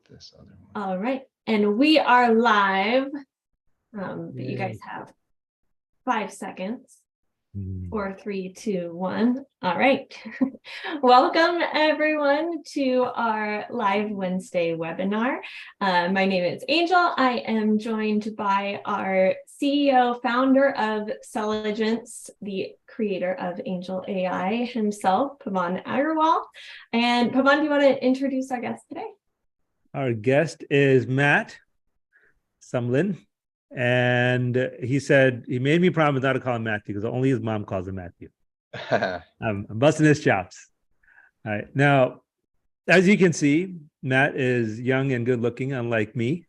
get this other one. All right. And we are live. But you guys have 5 seconds. 4, 3, 2, 1. All right. Welcome everyone to our live Wednesday webinar. My name is Angel. I am joined by our CEO, founder of Selligence, the creator of AngelAi himself, Pavan Agarwal. And Pavan, do you want to introduce our guest today? Our guest is Matt Sumlin. And he said, he made me promise not to call him Matthew because only his mom calls him Matthew. I'm busting his chops. All right. Now, as you can see, Matt is young and good looking, unlike me.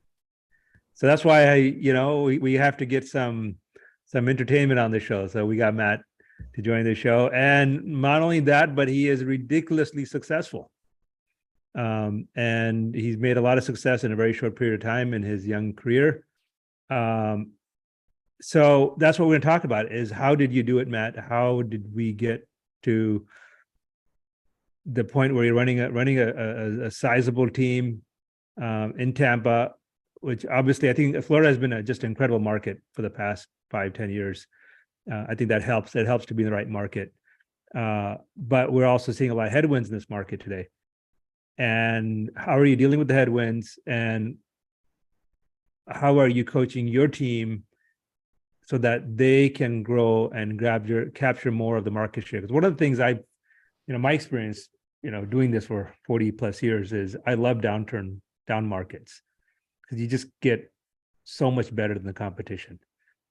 So that's why we have to get some entertainment on the show. So we got Matt to join the show. And not only that, but he is ridiculously successful. And he's made a lot of success in a very short period of time in his young career. So that's what we're going to talk about is how did you do it, Matt? How did we get to the point where you're running a sizable team in Tampa, which obviously I think Florida has been just an incredible market for the past 5-10 years. I think that helps. It helps to be in the right market. But we're also seeing a lot of headwinds in this market today. And how are you dealing with the headwinds? And how are you coaching your team so that they can grow and capture more of the market share? Because one of the things my experience, doing this for 40 plus years is I love down markets because you just get so much better than the competition.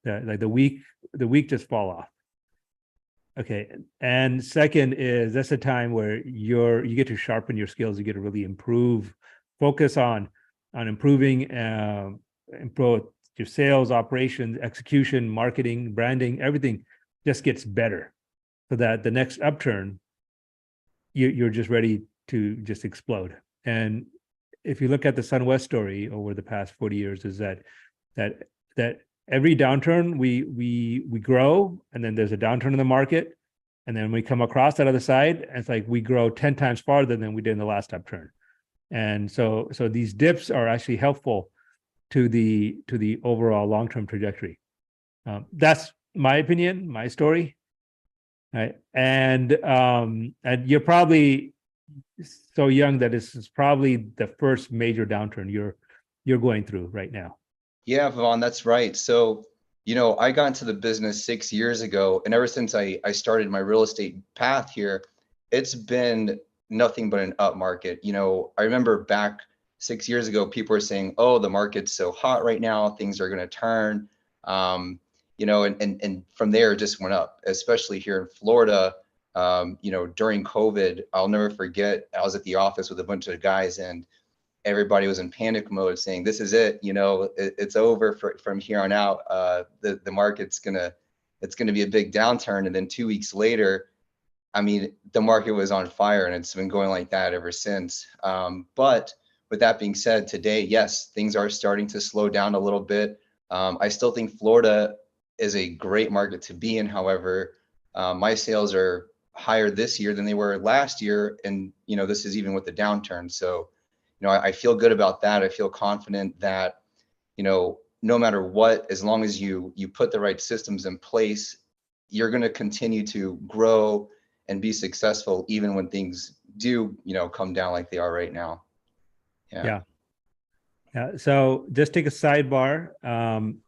Like the weak just fall off. Okay. And second is that's a time where you get to sharpen your skills. You get to really focus on improving, improve your sales, operations, execution, marketing, branding, everything just gets better so that the next upturn, you're just ready to just explode. And if you look at the SunWest story over the past 40 years, is that every downturn we grow, and then there's a downturn in the market, and then we come across that other side, and it's like we grow 10 times farther than we did in the last upturn. And so these dips are actually helpful to the overall long-term trajectory. That's my opinion, my story. Right? And you're probably so young that this is probably the first major downturn you're going through right now. Yeah, Pavan, that's right. So, I got into the business 6 years ago, and ever since I started my real estate path here, it's been nothing but an up market. I remember back 6 years ago, people were saying, "Oh, the market's so hot right now, things are going to turn." And from there it just went up, especially here in Florida. During COVID, I'll never forget, I was at the office with a bunch of guys and everybody was in panic mode saying, "This is it, it's over from here on out. The market's it's gonna be a big downturn." And then 2 weeks later, the market was on fire, and it's been going like that ever since. But with that being said, today, yes, things are starting to slow down a little bit. I still think Florida is a great market to be in. However, my sales are higher this year than they were last year. And, this is even with the downturn. So, I feel good about that. I feel confident that, no matter what, as long as you put the right systems in place, you're going to continue to grow and be successful even when things do, come down like they are right now. Yeah. So just take a sidebar. And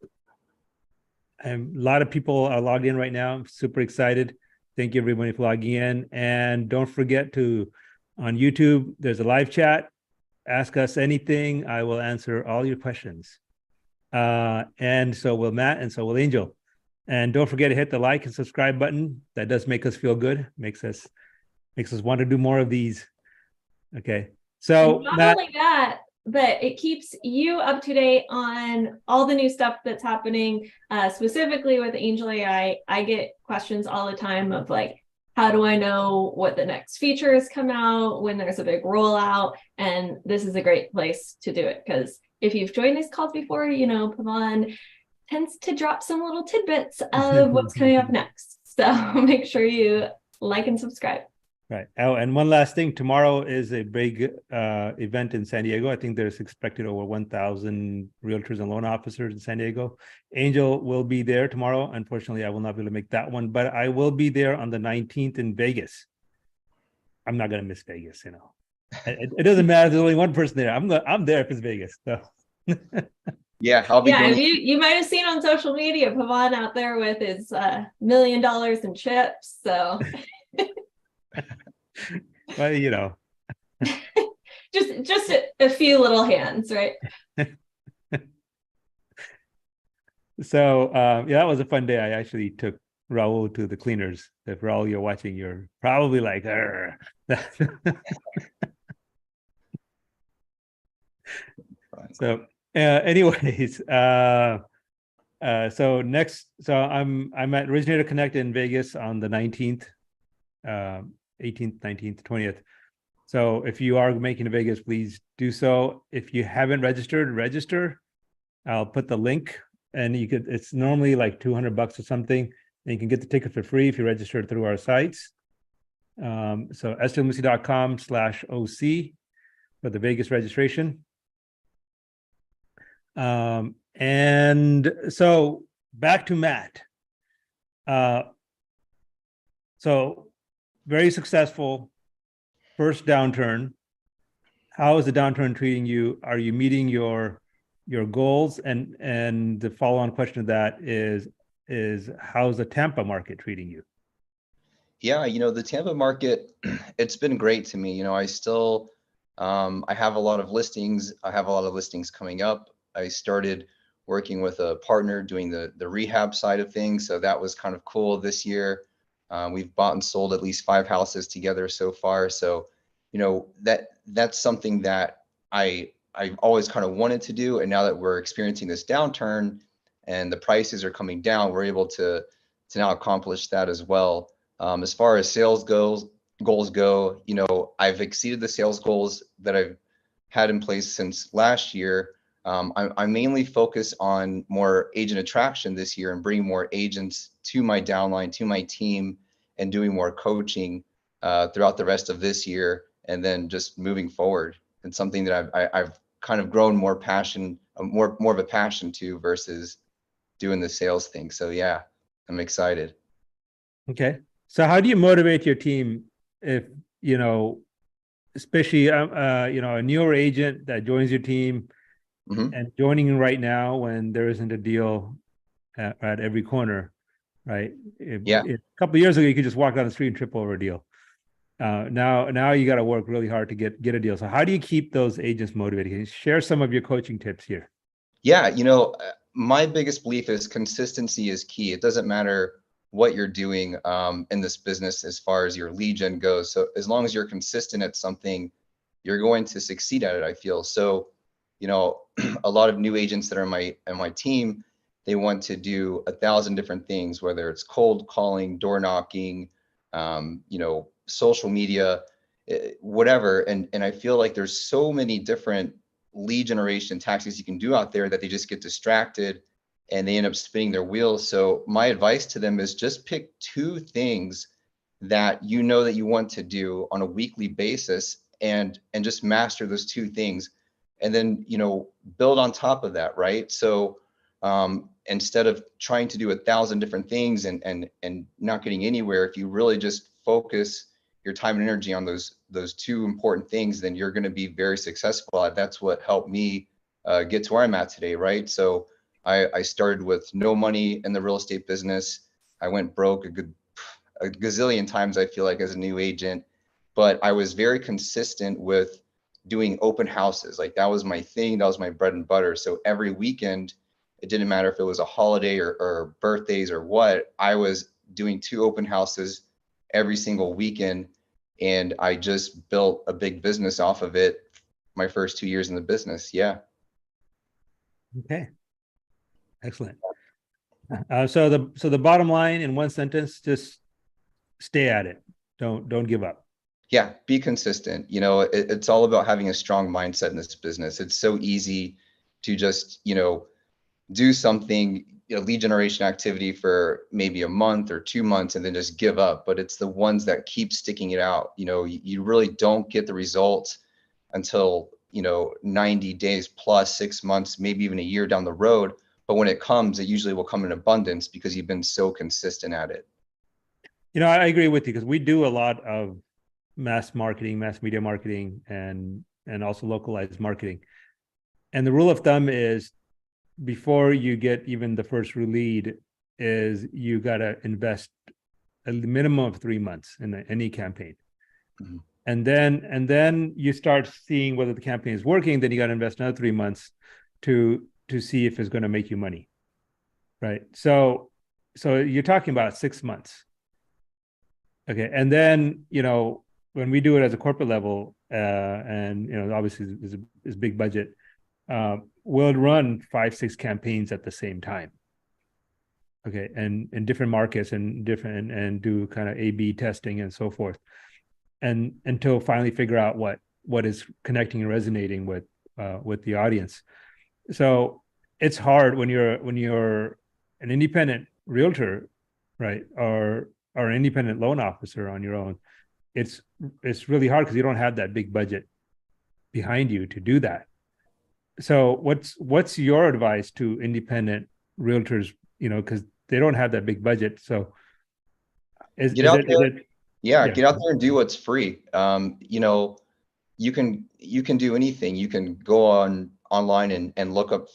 a lot of people are logged in right now. I'm super excited. Thank you everybody for logging in. And don't forget on YouTube, there's a live chat. Ask us anything. I will answer all your questions. And so will Matt, and so will Angel. And don't forget to hit the like and subscribe button. That does make us feel good. Makes us want to do more of these. Okay. So not Matt, only that, but it keeps you up to date on all the new stuff that's happening, specifically with AngelAi. I get questions all the time of like, how do I know what the next features come out when there's a big rollout? And this is a great place to do it because if you've joined these calls before, Pavan tends to drop some little tidbits of what's coming up next. So make sure you like and subscribe. Right. Oh, and one last thing. Tomorrow is a big event in San Diego. I think there's expected over 1,000 realtors and loan officers in San Diego. Angel will be there tomorrow. Unfortunately, I will not be able to make that one, but I will be there on the 19th in Vegas. I'm not going to miss Vegas, you know. It doesn't matter. There's only one person there. I'm there if it's Vegas. So. Yeah, I'll be Yeah, going. you might have seen on social media Pavan out there with his $1 million in chips. So Well, you know. just a few little hands, right? So yeah, that was a fun day. I actually took Raul to the cleaners. If Raul, you're watching, you're probably like, so anyways, so I'm at Originator Connect in Vegas on the 19th, 18th, 19th, 20th. So if you are making to Vegas, please do so. If you haven't registered, register. I'll put the link, and it's normally like $200 or something, and you can get the ticket for free if you register through our sites. So swmc.com/OC for the Vegas registration. And so back to Matt. So very successful first downturn. How is the downturn treating you? Are you meeting your goals? And the follow-on question of that is how's the Tampa market treating you? Yeah, the Tampa market, it's been great to me. I still, I have a lot of listings. I have a lot of listings coming up. I started working with a partner doing the rehab side of things. So that was kind of cool this year. We've bought and sold at least 5 houses together so far. So, that's something that I've always kind of wanted to do. And now that we're experiencing this downturn and the prices are coming down, we're able to now accomplish that as well. As far as sales goals go, I've exceeded the sales goals that I've had in place since last year. I mainly focus on more agent attraction this year and bringing more agents to my downline, to my team, and doing more coaching throughout the rest of this year, and then just moving forward. And something that I've kind of grown more of a passion to versus doing the sales thing. So yeah, I'm excited. Okay. So how do you motivate your team if, especially, a newer agent that joins your team and joining in right now when there isn't a deal at every corner, right? A couple of years ago, you could just walk down the street and trip over a deal. Now you got to work really hard to get a deal. So how do you keep those agents motivated? Can you share some of your coaching tips here? Yeah, my biggest belief is consistency is key. It doesn't matter what you're doing in this business as far as your lead gen goes. So as long as you're consistent at something, you're going to succeed at it, I feel. So, a lot of new agents that are on my team, they want to do 1,000 different things, whether it's cold calling, door knocking, social media, whatever. And I feel like there's so many different lead generation tactics you can do out there that they just get distracted and they end up spinning their wheels. So my advice to them is just pick 2 things that that you want to do on a weekly basis and just master those 2 things. And then, build on top of that, right? So instead of trying to do 1,000 different things and not getting anywhere, if you really just focus your time and energy on those 2 important things, then you're going to be very successful. That's what helped me get to where I'm at today, right? So I started with no money in the real estate business. I went broke a gazillion times, I feel like, as a new agent, but I was very consistent with doing open houses. Like that was my thing. That was my bread and butter. So every weekend, it didn't matter if it was a holiday or birthdays or what, I was doing 2 open houses every single weekend. And I just built a big business off of it my first 2 years in the business. Yeah. Okay. Excellent. So the bottom line in one sentence, just stay at it. Don't give up. Yeah, be consistent. It's all about having a strong mindset in this business. It's so easy to just, do something lead generation activity for maybe a month or 2 months and then just give up. But it's the ones that keep sticking it out. You really don't get the results until 90 days plus, 6 months, maybe even a year down the road. But when it comes, it usually will come in abundance because you've been so consistent at it. I agree with you, because we do a lot of mass marketing, mass media marketing, and also localized marketing. And the rule of thumb is, before you get even the first lead, is you got to invest a minimum of 3 months in any campaign. Mm-hmm. And then you start seeing whether the campaign is working. Then you got to invest another 3 months to see if it's going to make you money, right? So you're talking about 6 months. Okay, and then when we do it as a corporate level, and obviously is big budget, we'll run 5-6 campaigns at the same time. Okay, and in different markets and do kind of A/B testing and so forth, and until finally figure out what is connecting and resonating with the audience. So it's hard when you're an independent realtor, right, or an independent loan officer on your own. It's really hard because you don't have that big budget behind you to do that. So what's your advice to independent realtors? Because they don't have that big budget. So get out there and do what's free. You can do anything. You can go online and look up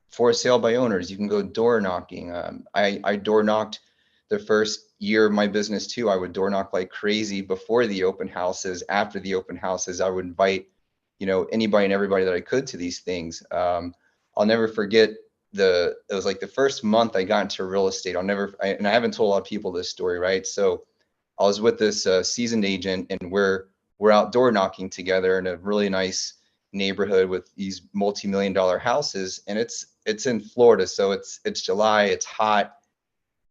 for sale by owners. You can go door knocking. I door knocked the first year of my business too. I would door knock like crazy before the open houses. After the open houses, I would invite anybody and everybody that I could to these things. I'll never forget it was like the first month I got into real estate. And I haven't told a lot of people this story, right? So I was with this seasoned agent, and we're out door knocking together in a really nice neighborhood with these multi-million-dollar houses, and it's in Florida, so it's July, it's hot,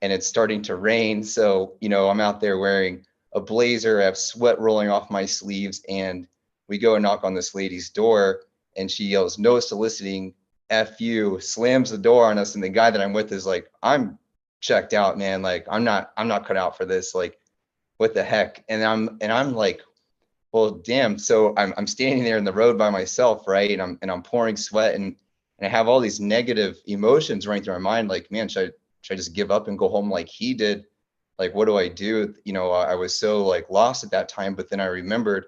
and it's starting to rain. So I'm out there wearing a blazer, I have sweat rolling off my sleeves, and we go and knock on this lady's door, and she yells, "No soliciting, F you," slams the door on us. And the guy that I'm with is like, "I'm checked out, man. Like, I'm not cut out for this. Like, what the heck?" And I'm like, well, damn. So I'm standing there in the road by myself, right? And I'm pouring sweat, and I have all these negative emotions running through my mind. Like, man, should I just give up and go home like he did? Like, what do I do? I was so like lost at that time. But then I remembered,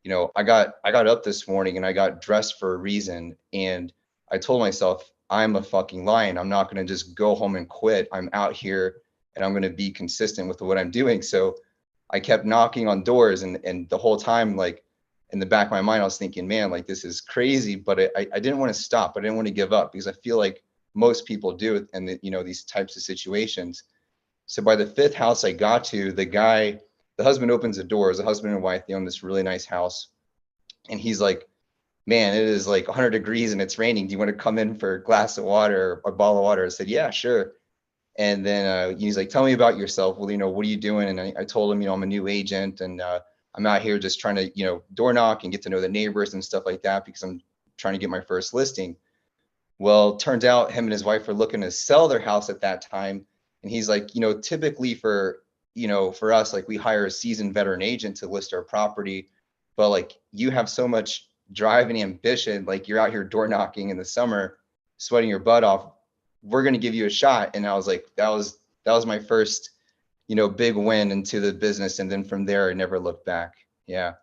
I got up this morning and I got dressed for a reason. And I told myself, I'm a fucking lion. I'm not going to just go home and quit. I'm out here and I'm going to be consistent with what I'm doing. So I kept knocking on doors, and the whole time, like in the back of my mind, I was thinking, man, like this is crazy, but I didn't want to stop. I didn't want to give up, because I feel like most people do in these types of situations. So by the 5th house I got to, the husband opens the doors, a husband and wife, they own this really nice house. And he's like, "Man, it is like 100 degrees and it's raining. Do you want to come in for a glass of water or a bottle of water?" I said, "Yeah, sure." And then he's like, "Tell me about yourself." Well, what are you doing? And I told him, I'm a new agent, and I'm out here just trying to, door knock and get to know the neighbors and stuff like that, because I'm trying to get my first listing. Well, turns out him and his wife were looking to sell their house at that time. And he's like, typically for us, like we hire a seasoned veteran agent to list our property, but like you have so much drive and ambition, like you're out here door knocking in the summer, sweating your butt off. We're going to give you a shot. And I was like, that was my first, big win into the business. And then from there, I never looked back. Yeah.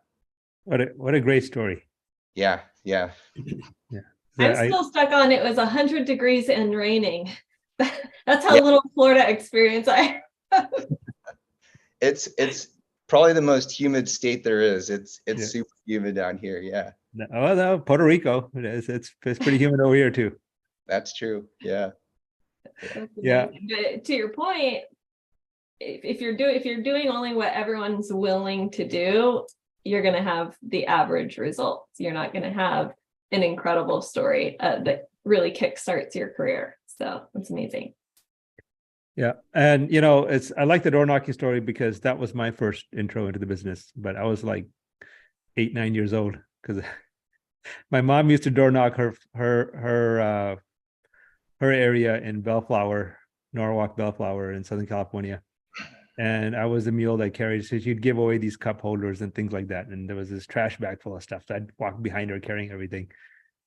What a great story. Yeah. Yeah. Yeah. I'm still stuck on it was 100 degrees and raining. That's how little Florida experience I have. It's probably the most humid state there is. It's super humid down here. Yeah. No, Puerto Rico. It's pretty humid over here too. That's true. Yeah. Yeah. But to your point, if you're doing only what everyone's willing to do, you're going to have the average results. You're not going to have an incredible story that really kickstarts your career. So it's amazing. Yeah. And, I like the door knocking story because that was my first intro into the business, but I was like 8-9 years old, because my mom used to door knock her area in Bellflower Norwalk, Bellflower in Southern California. And I was the mule that carried, so she'd give away these cup holders and things like that. And there was this trash bag full of stuff. So I'd walk behind her carrying everything.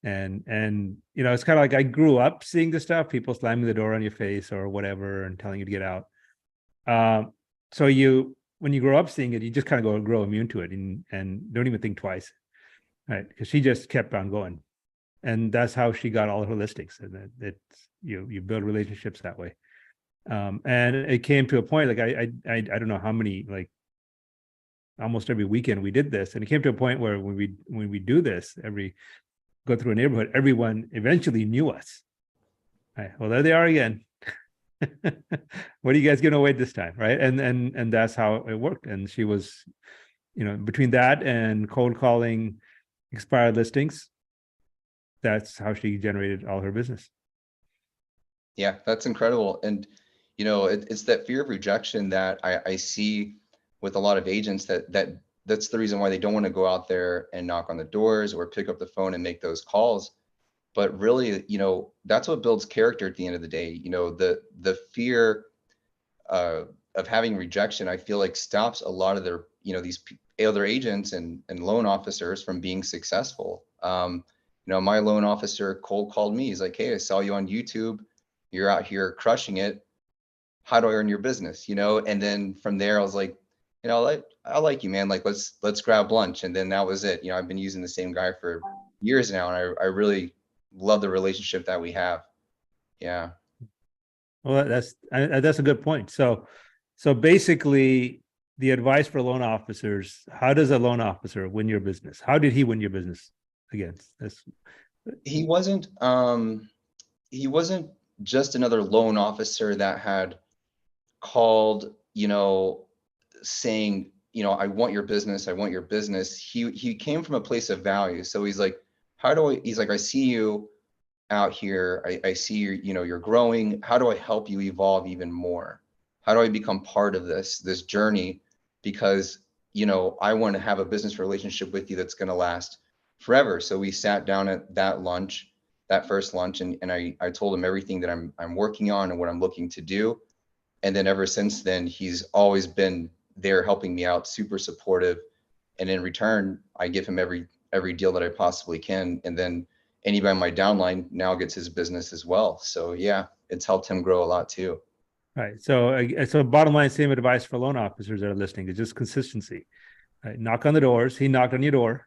And it's kind of like I grew up seeing this stuff, people slamming the door on your face or whatever and telling you to get out. So when you grow up seeing it, you just kind of grow immune to it and don't even think twice, right? Because she just kept on going. And that's how she got all her listings. And you build relationships that way. And it came to a point, like I don't know how many, like almost every weekend we did this. And it came to a point where when we do this, go through a neighborhood, everyone eventually knew us. Right. Well, there they are again. What are you guys giving away this time? Right. And that's how it worked. And she was, between that and cold calling expired listings, that's how she generated all her business. Yeah, that's incredible. And, it's that fear of rejection that I see with a lot of agents that's the reason why they don't want to go out there and knock on the doors or pick up the phone and make those calls. But really, that's what builds character at the end of the day. The fear of having rejection, I feel like stops a lot of their, these other agents and loan officers from being successful. My loan officer cold called me. He's like, "Hey, I saw you on YouTube. You're out here crushing it. How do I earn your business?" And then from there, I was like, I like you, man. Like, let's grab lunch. And then that was it. I've been using the same guy for years now, and I really love the relationship that we have. Yeah. Well, that's a good point. So basically, the advice for loan officers: how does a loan officer win your business? How did he win your business? Again, he wasn't just another loan officer that had called, saying, "I want your business. I want your business." He came from a place of value. So he's like, he's like, "I see you out here. I see you're growing. How do I help you evolve even more? How do I become part of this journey? Because, I want to have a business relationship with you that's going to last forever." So we sat down at that first lunch, and I told him everything that I'm working on and what I'm looking to do. And then ever since then, he's always been there helping me out, super supportive. And in return, I give him every deal that I possibly can. And then anybody in my downline now gets his business as well. So yeah, it's helped him grow a lot too. Right. So bottom line, same advice for loan officers that are listening is just consistency. Right. Knock on the doors. He knocked on your door.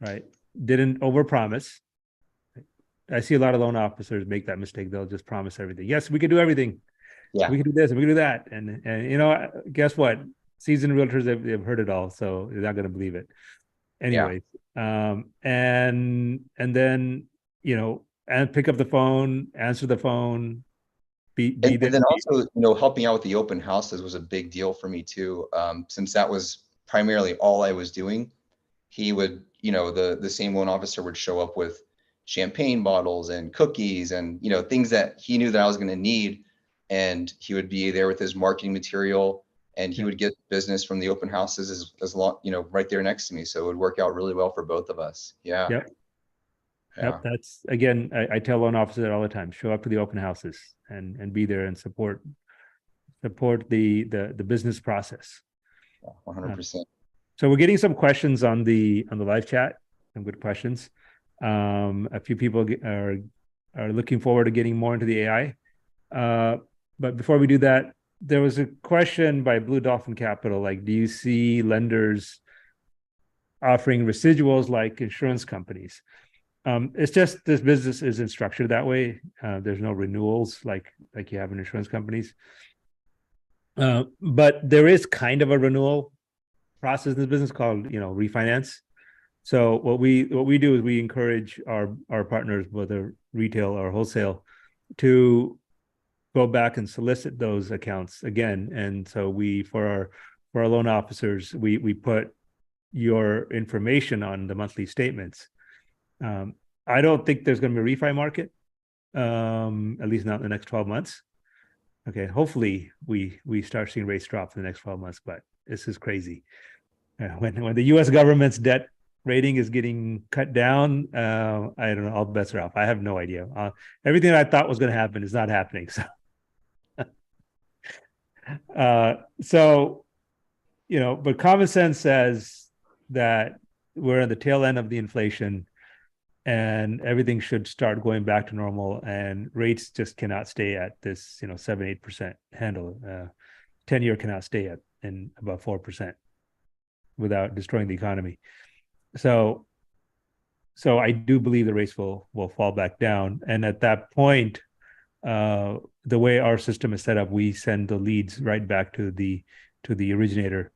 Right. Didn't overpromise. I see a lot of loan officers make that mistake. They'll just promise everything. Yes, we can do everything. Yeah. We can do this and we can do that. And guess what? Seasoned realtors, they've heard it all. So they're not going to believe it. Anyways. Yeah. And then, and pick up the phone, answer the phone, be there. And then also, helping out with the open houses was a big deal for me too. Since that was primarily all I was doing, he would, the same loan officer would show up with champagne bottles and cookies and, things that he knew that I was going to need. And he would be there with his marketing material, and he would get business from the open houses as long, right there next to me. So it would work out really well for both of us. Yeah. Yep. Yeah. Yep. That's, again, I tell loan officers all the time: show up to the open houses and be there and support the business process. 100%. So we're getting some questions on the live chat, some good questions. A few people are looking forward to getting more into the AI. But before we do that, there was a question by Blue Dolphin Capital, like, do you see lenders offering residuals like insurance companies? It's just this business isn't structured that way. There's no renewals like you have in insurance companies. But there is kind of a renewal process in this business called, refinance. So what we do is we encourage our partners, whether retail or wholesale, to go back and solicit those accounts again. And so for our loan officers, we put your information on the monthly statements. I don't think there's going to be a refi market, at least not in the next 12 months. Okay, hopefully we start seeing rates drop in the next 12 months, but this is crazy. When the U.S. government's debt rating is getting cut down, I don't know, all bets are off. I have no idea. Everything I thought was going to happen is not happening. So So, but common sense says that we're at the tail end of the inflation and everything should start going back to normal, and rates just cannot stay at this, 7-8% handle. 10-year cannot stay at in above 4% without destroying the economy. So I do believe the rates will fall back down. And at that point, the way our system is set up, we send the leads right back to the originator.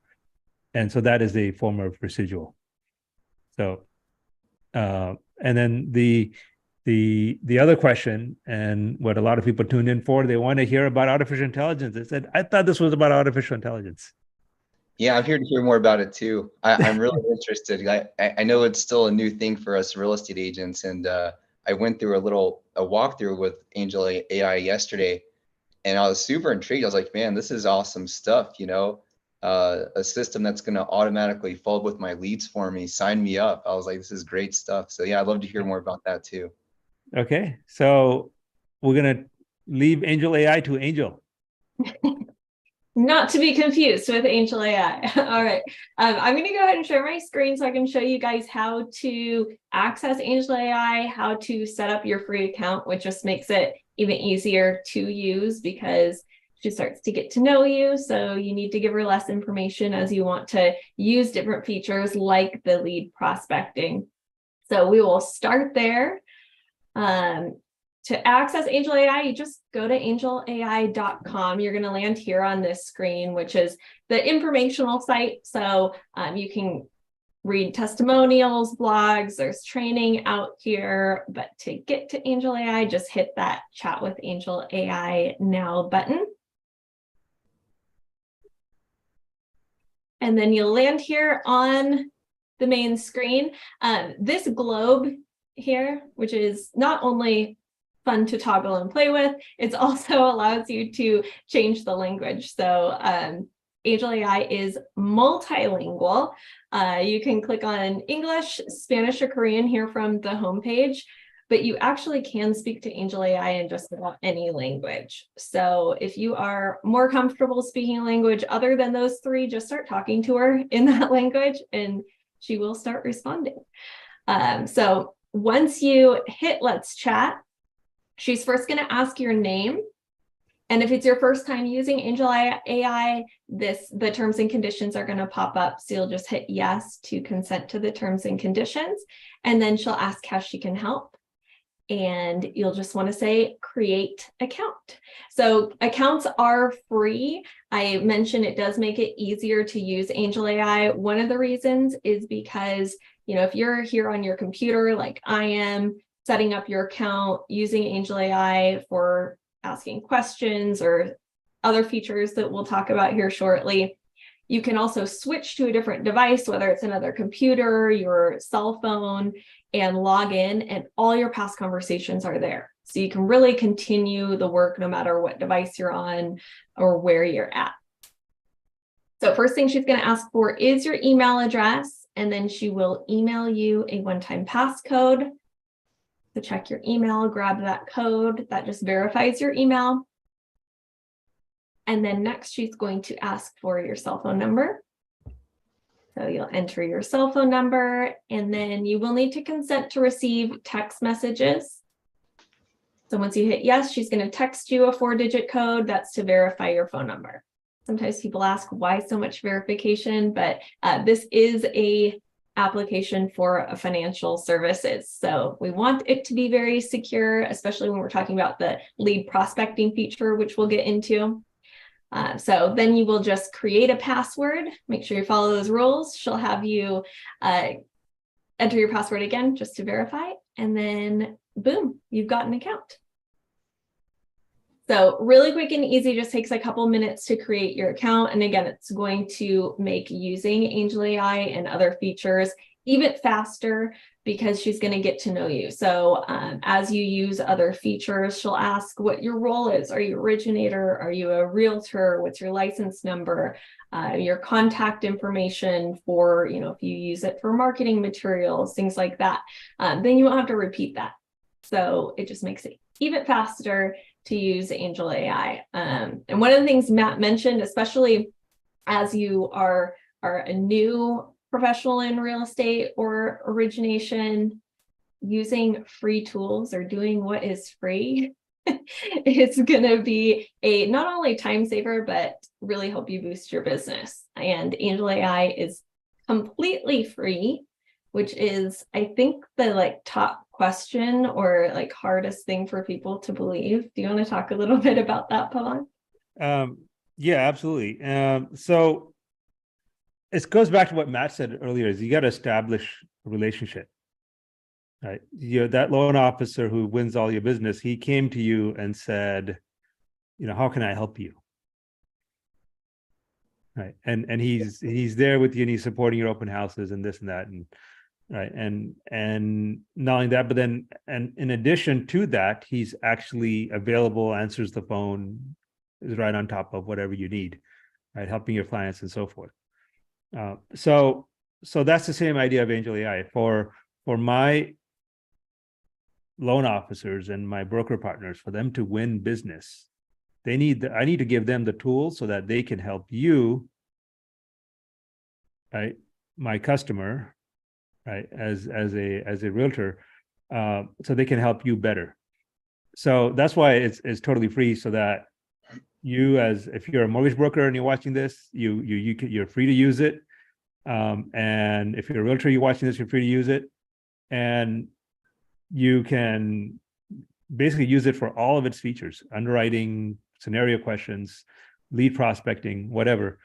And so that is a form of residual. So, and then the other question, and what a lot of people tuned in for, they want to hear about artificial intelligence. They said, I thought this was about artificial intelligence. Yeah, I'm here to hear more about it too. I'm really interested. I know it's still a new thing for us real estate agents, and I went through a walkthrough with AngelAi yesterday, and I was super intrigued. I was like, man, this is awesome stuff. A system that's going to automatically follow up with my leads for me, sign me up. I was like, this is great stuff. So yeah, I'd love to hear more about that too. Okay, so we're gonna leave AngelAi to Angel. Not to be confused with AngelAi. All right. I'm going to go ahead and share my screen so I can show you guys how to access AngelAi, how to set up your free account, which just makes it even easier to use because she starts to get to know you. So you need to give her less information as you want to use different features like the lead prospecting. So we will start there. To access AngelAi, you just go to angelai.com. You're going to land here on this screen, which is the informational site. So you can read testimonials, blogs, there's training out here. But to get to AngelAi, just hit that Chat with AngelAi Now button. And then you'll land here on the main screen. This globe here, which is not only fun to toggle and play with, it also allows you to change the language. So AngelAi is multilingual. You can click on English, Spanish, or Korean here from the homepage, but you actually can speak to AngelAi in just about any language. So if you are more comfortable speaking a language other than those three, just start talking to her in that language and she will start responding. So once you hit Let's Chat, she's first going to ask your name. And if it's your first time using AngelAi, the terms and conditions are going to pop up. So you'll just hit yes to consent to the terms and conditions. And then she'll ask how she can help. And you'll just want to say create account. So accounts are free. I mentioned it does make it easier to use AngelAi. One of the reasons is because, if you're here on your computer like I am, setting up your account using AngelAi for asking questions or other features that we'll talk about here shortly. You can also switch to a different device, whether it's another computer, your cell phone, and log in, and all your past conversations are there. So you can really continue the work no matter what device you're on or where you're at. So first thing she's going to ask for is your email address, and then she will email you a one-time passcode. So check your email, grab that code that just verifies your email. And then next, she's going to ask for your cell phone number. So you'll enter your cell phone number, and then you will need to consent to receive text messages. So once you hit yes, she's going to text you a 4-digit code. That's to verify your phone number. Sometimes people ask why so much verification, but this is a application for financial services. So we want it to be very secure, especially when we're talking about the lead prospecting feature, which we'll get into. So then you will just create a password. Make sure you follow those rules. She'll have you enter your password again just to verify, and then boom, you've got an account. So really quick and easy, just takes a couple minutes to create your account. And again, it's going to make using AngelAi and other features even faster because she's going to get to know you. So as you use other features, she'll ask what your role is. Are you originator? Are you a realtor? What's your license number? Your contact information for, if you use it for marketing materials, things like that. Then you won't have to repeat that. So it just makes it even faster to use AngelAi. And one of the things Matt mentioned, especially as you are a new professional in real estate or origination, using free tools or doing what is free, it's going to be a not only time saver, but really help you boost your business. And AngelAi is completely free, which is, I think, the top question or hardest thing for people to believe. Do you want to talk a little bit about that, Pavan? Yeah, absolutely. So it goes back to what Matt said earlier, is you got to establish a relationship. Right. That loan officer who wins all your business, he came to you and said, how can I help you? Right. And he's there with you, and he's supporting your open houses and this and that. And right. And not only that, but then, and in addition to that, he's actually available, answers the phone, is right on top of whatever you need, right? Helping your clients and so forth. So that's the same idea of AngelAi for my loan officers and my broker partners. For them to win business, I need to give them the tools so that they can help you, right, my customer, right, as a realtor, so they can help you better. So that's why it's totally free, so that you, as if you're a mortgage broker and you're watching this, you're free to use it. And if you're a realtor, you're watching this, you're free to use it. And you can basically use it for all of its features: underwriting, scenario questions, lead prospecting, whatever.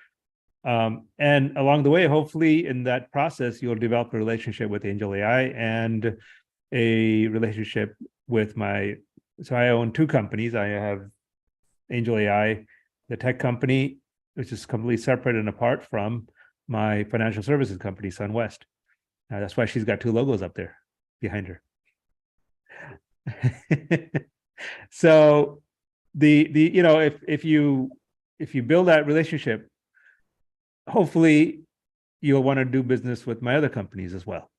And along the way, hopefully in that process, you'll develop a relationship with AngelAi and a relationship with so I own two companies. I have AngelAi, the tech company, which is completely separate and apart from my financial services company, SunWest. That's why she's got two logos up there behind her. So if you build that relationship, hopefully you'll want to do business with my other companies as well.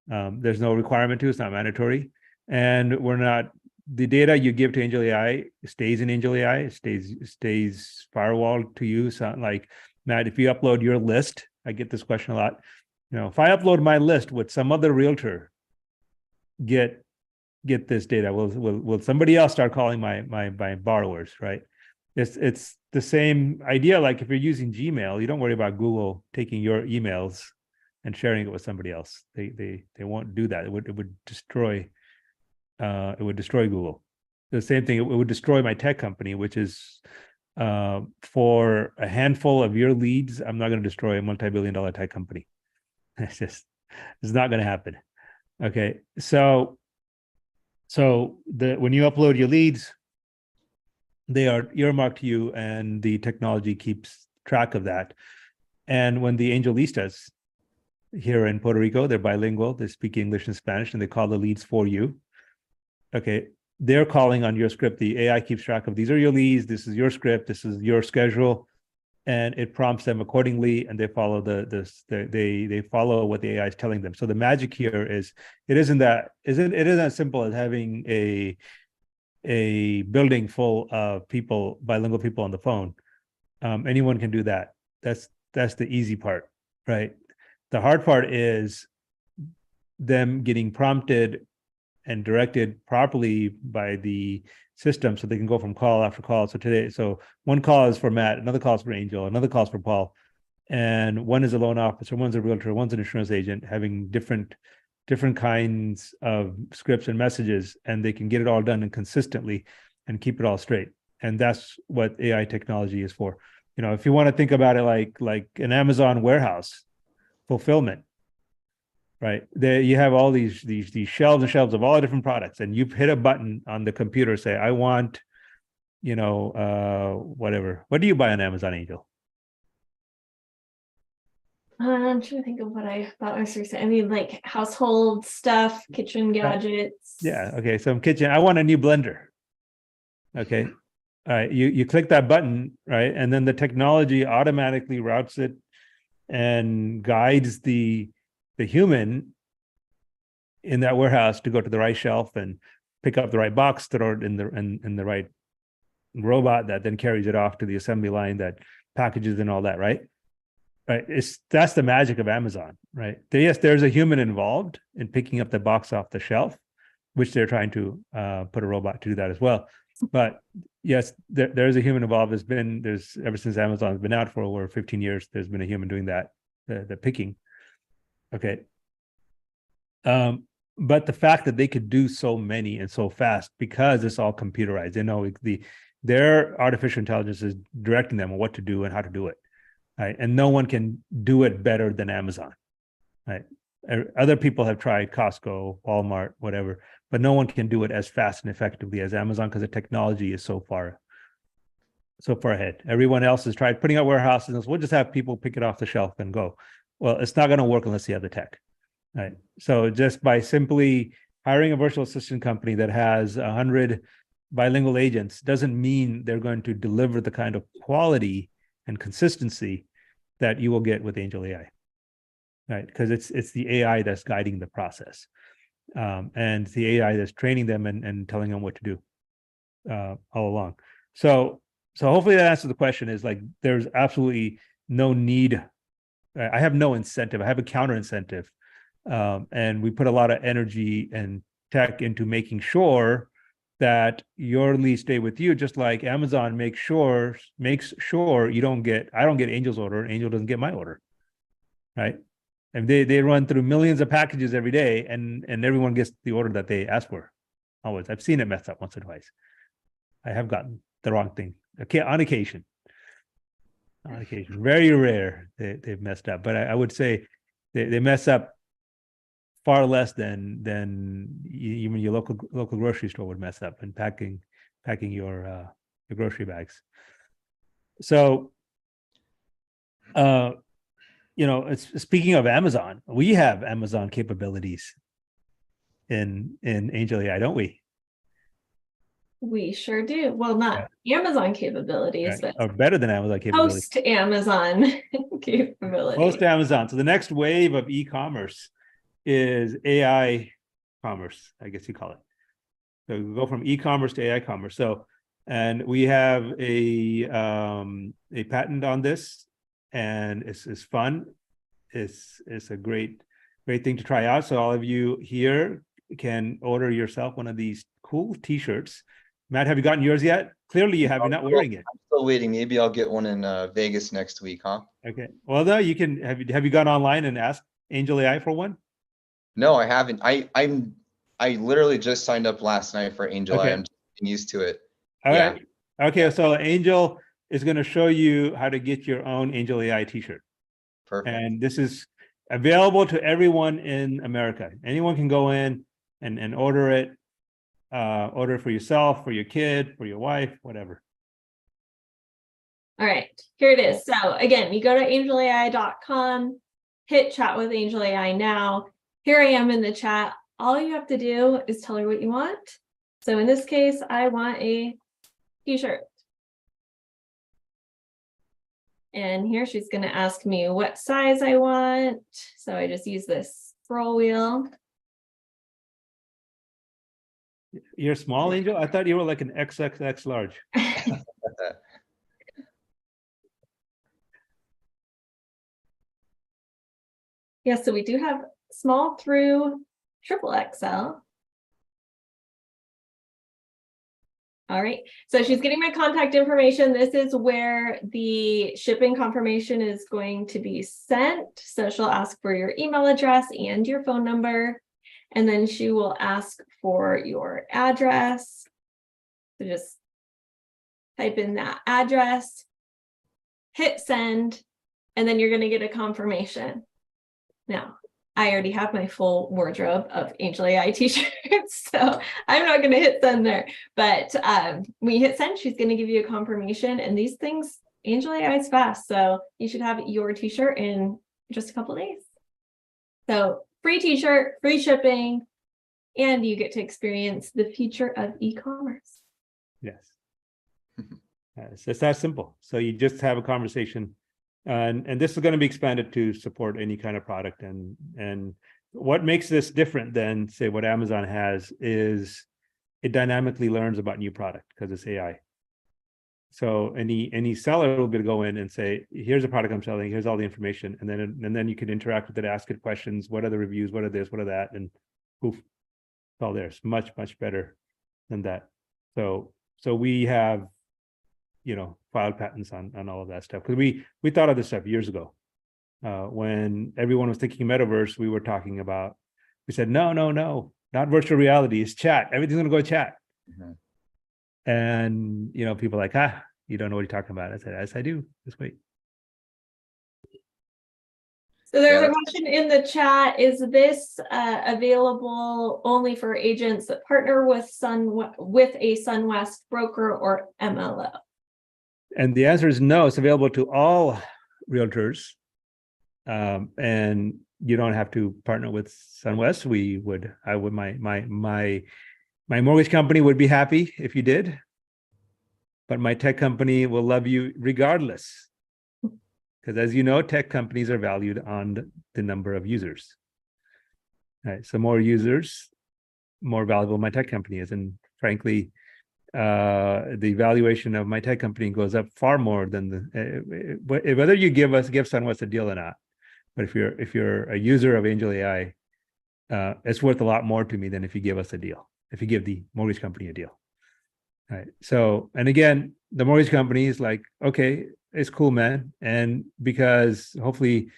There's no requirement to, it's not mandatory. And the data you give to AngelAi stays in AngelAi, stays firewalled to you. So like, Matt, if you upload your list, I get this question a lot. If I upload my list, would some other realtor get this data? Will somebody else start calling my borrowers, right? It's the same idea. Like if you're using Gmail, you don't worry about Google taking your emails and sharing it with somebody else. They won't do that. It would destroy Google. The same thing, it would destroy my tech company, which is for a handful of your leads, I'm not going to destroy a multi-billion-dollar tech company. It's not going to happen. Okay, so when you upload your leads, they are earmarked to you, and the technology keeps track of that. And when the Angelistas here in Puerto Rico, they're bilingual, they speak English and Spanish, and they call the leads for you. Okay, they're calling on your script. The AI keeps track of, these are your leads, this is your script, this is your schedule, and it prompts them accordingly, and they follow they follow what the AI is telling them. So the magic here is, it isn't as simple as having a building full of bilingual people on the phone. Anyone can do that. That's the easy part, right? The hard part is them getting prompted and directed properly by the system, so they can go from call after call. So one call is for Matt, another call is for Angel, another call is for Paul, and one is a loan officer, one's a realtor, one's an insurance agent, having different kinds of scripts and messages, and they can get it all done and consistently and keep it all straight. And that's what AI technology is for. If you want to think about it like an Amazon warehouse fulfillment, right? There you have all these shelves and shelves of all different products, and you hit a button on the computer, say, I want, whatever. What do you buy on Amazon, Angel? I'm trying to think of what I thought I was going to say. I mean, like household stuff, kitchen gadgets. Yeah. Okay. Some kitchen. I want a new blender. Okay. All right. You click that button, right? And then the technology automatically routes it and guides the human in that warehouse to go to the right shelf and pick up the right box, throw it in the right robot that then carries it off to the assembly line that packages and all that, right? Right. That's the magic of Amazon, right? Yes, there's a human involved in picking up the box off the shelf, which they're trying to put a robot to do that as well. But yes, there's a human involved. There's ever since Amazon's been out for over 15 years, there's been a human doing that, the picking. Okay. But the fact that they could do so many and so fast because it's all computerized, their artificial intelligence is directing them on what to do and how to do it. Right. And no one can do it better than Amazon. Right. Other people have tried Costco, Walmart, whatever, but no one can do it as fast and effectively as Amazon because the technology is so far ahead. Everyone else has tried putting out warehouses and we'll just have people pick it off the shelf and go. Well, it's not going to work unless you have the tech. Right. So just by simply hiring a virtual assistant company that has 100 bilingual agents doesn't mean they're going to deliver the kind of quality and consistency that you will get with AngelAi, right? Because it's the AI that's guiding the process, and the AI that's training them and telling them what to do all along. So hopefully that answers the question. Is like there's absolutely no need. I have no incentive. I have a counter incentive, and we put a lot of energy and tech into making sure that your leads stay with you, just like Amazon makes sure I don't get Angel's order and Angel doesn't get my order, right? And they run through millions of packages every day, and everyone gets the order that they ask for. Always, I've seen it mess up once or twice. I have gotten the wrong thing. Okay, on occasion, very rare they've messed up, but I would say they mess up far less than even your local grocery store would mess up in packing your grocery bags. So, speaking of Amazon, we have Amazon capabilities in AngelAi, don't we? We sure do. Well, not Amazon capabilities, Right. but Or better than Amazon capabilities. post Amazon capabilities. Post Amazon. So the next wave of e-commerce is AI commerce, I guess you call it. So we go from e-commerce to AI commerce. So, and we have a patent on this, and it's fun. It's a great thing to try out. So all of you here can order yourself one of these cool T-shirts. Matt, have you gotten yours yet? Clearly you have. You're not wearing it. I'm still waiting. Maybe I'll get one in Vegas next week, huh? Okay. Well, no, you can. Have you gone online and asked AngelAi for one? No, I haven't. I literally just signed up last night for AngelAi. Okay. I'm just getting used to it. All right. Okay, so Angel is going to show you how to get your own AngelAi T-shirt. Perfect. And this is available to everyone in America. Anyone can go in and order it. Order it for yourself, for your kid, for your wife, whatever. All right, here it is. So again, you go to angelai.com, hit chat with AngelAi now. Here I am in the chat. All you have to do is tell her what you want. So in this case, I want a T-shirt. And here she's going to ask me what size I want. So I just use this scroll wheel. You're small, Angel? I thought you were like an XXX large. Yeah, so we do have small through triple XL. All right, so she's getting my contact information. This is where the shipping confirmation is going to be sent. So she'll ask for your email address and your phone number, and then she will ask for your address. So just type in that address, hit send, and then you're going to get a confirmation. Now, I already have my full wardrobe of AngelAi T-shirts, so I'm not going to hit send there. But when you hit send, she's going to give you a confirmation. And these things, AngelAi is fast, so you should have your T-shirt in just a couple of days. So free T-shirt, free shipping, and you get to experience the future of e-commerce. Yes. It's that simple. So you just have a conversation. And this is going to be expanded to support any kind of product. And what makes this different than, say, what Amazon has is it dynamically learns about new product because it's AI. So any seller will be able to go in and say, here's a product I'm selling, here's all the information, and then you can interact with it, ask it questions, what are the reviews, what are this, what are that, and poof, it's all there. It's much better than that. So we have, filed patents on all of that stuff, because we thought of this stuff years ago. When everyone was thinking metaverse, we said no, not virtual reality, it's chat. Everything's gonna go chat. Mm-hmm. And people are like, you don't know what you're talking about. I said, yes, I do. Just wait. So there's a question in the chat. Is this available only for agents that partner with a SunWest broker or MLO? And the answer is no. It's available to all realtors, and you don't have to partner with SunWest. My mortgage company would be happy if you did, but my tech company will love you regardless. Because as you know, tech companies are valued on the number of users. All right, so more users, more valuable my tech company is. And frankly, the valuation of my tech company goes up far more than whether you give SunWest a deal or not. But if you're a user of AngelAi, it's worth a lot more to me than if you give us a deal. If you give the mortgage company a deal. All right. So, and again, the mortgage company is like, okay, it's cool, man. And because hopefully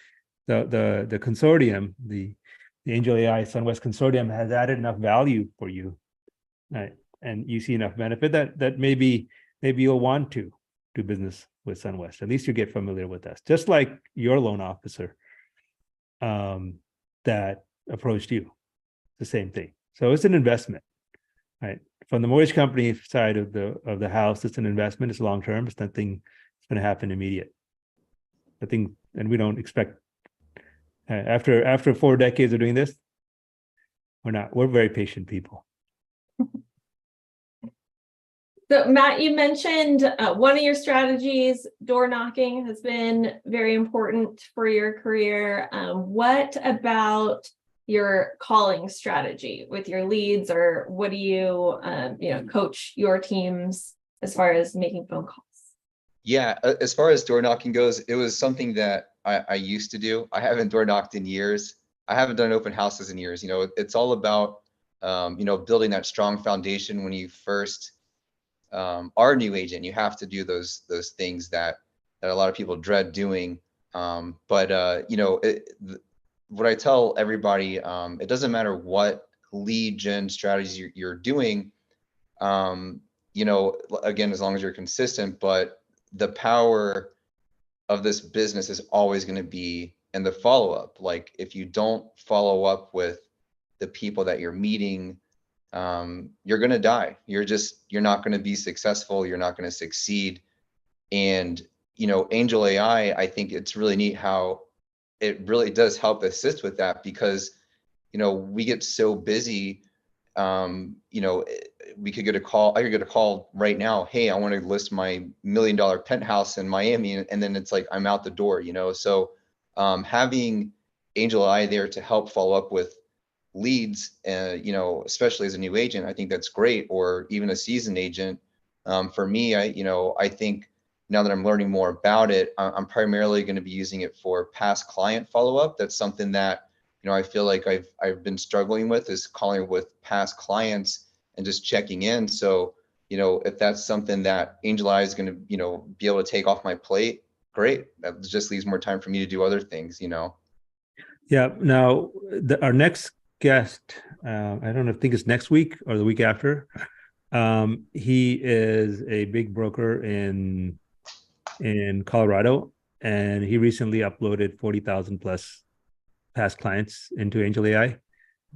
the consortium, the AngelAi SunWest consortium has added enough value for you, right? And you see enough benefit that maybe you'll want to do business with SunWest. At least you get familiar with us, just like your loan officer that approached you, the same thing. So it's an investment. Right. From the mortgage company side of the house, it's an investment. It's long term. It's nothing that's going to happen immediate. And we don't expect. After 4 decades of doing this, we're very patient people. So Matt, you mentioned one of your strategies, door knocking, has been very important for your career. What about your calling strategy with your leads, or what do you coach your teams as far as making phone calls? Yeah, as far as door knocking goes, it was something that I used to do. I haven't door knocked in years. I haven't done open houses in years. It's all about building that strong foundation when you first are a new agent. You have to do those things that a lot of people dread doing. What I tell everybody, it doesn't matter what lead gen strategies you're doing, again, as long as you're consistent, but the power of this business is always going to be in the follow-up. Like if you don't follow up with the people that you're meeting, you're going to die. You're not going to be successful. You're not going to succeed. And, AngelAi, I think it's really neat how it really does help assist with that, because, we get so busy. We could get a call. I could get a call right now. Hey, I want to list my $1 million penthouse in Miami. And then it's like, I'm out the door, So having AngelAi there to help follow up with leads, especially as a new agent, I think that's great. Or even a seasoned agent. For me, I think now that I'm learning more about it, I'm primarily going to be using it for past client follow-up. That's something that, I feel like I've been struggling with, is calling with past clients and just checking in. So, if that's something that AngelAi is going to, be able to take off my plate, great. That just leaves more time for me to do other things, Yeah. Now, our next guest, I don't know, I think it's next week or the week after. He is a big broker in Colorado, and he recently uploaded 40,000 plus past clients into AngelAi,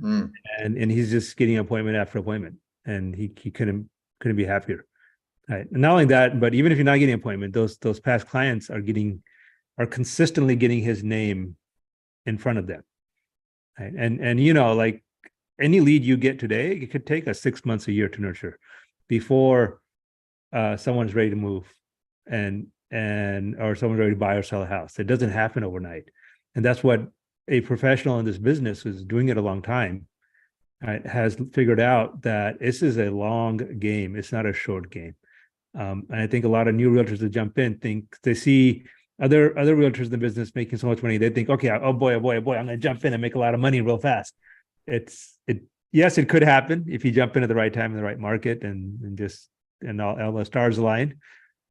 and he's just getting appointment after appointment, and he couldn't be happier. Right. And not only that, but even if you're not getting an appointment, those past clients are consistently getting his name in front of them. Right. And like any lead you get today, it could take us 6 months, a year to nurture before someone's ready to move or someone's ready to buy or sell a house. It doesn't happen overnight. And that's what a professional in this business who's doing it a long time right, has figured out that this is a long game. It's not a short game. And I think a lot of new realtors that jump in think they see other realtors in the business making so much money. They think, okay, oh boy, I'm going to jump in and make a lot of money real fast. Yes, it could happen if you jump in at the right time in the right market and all the stars align,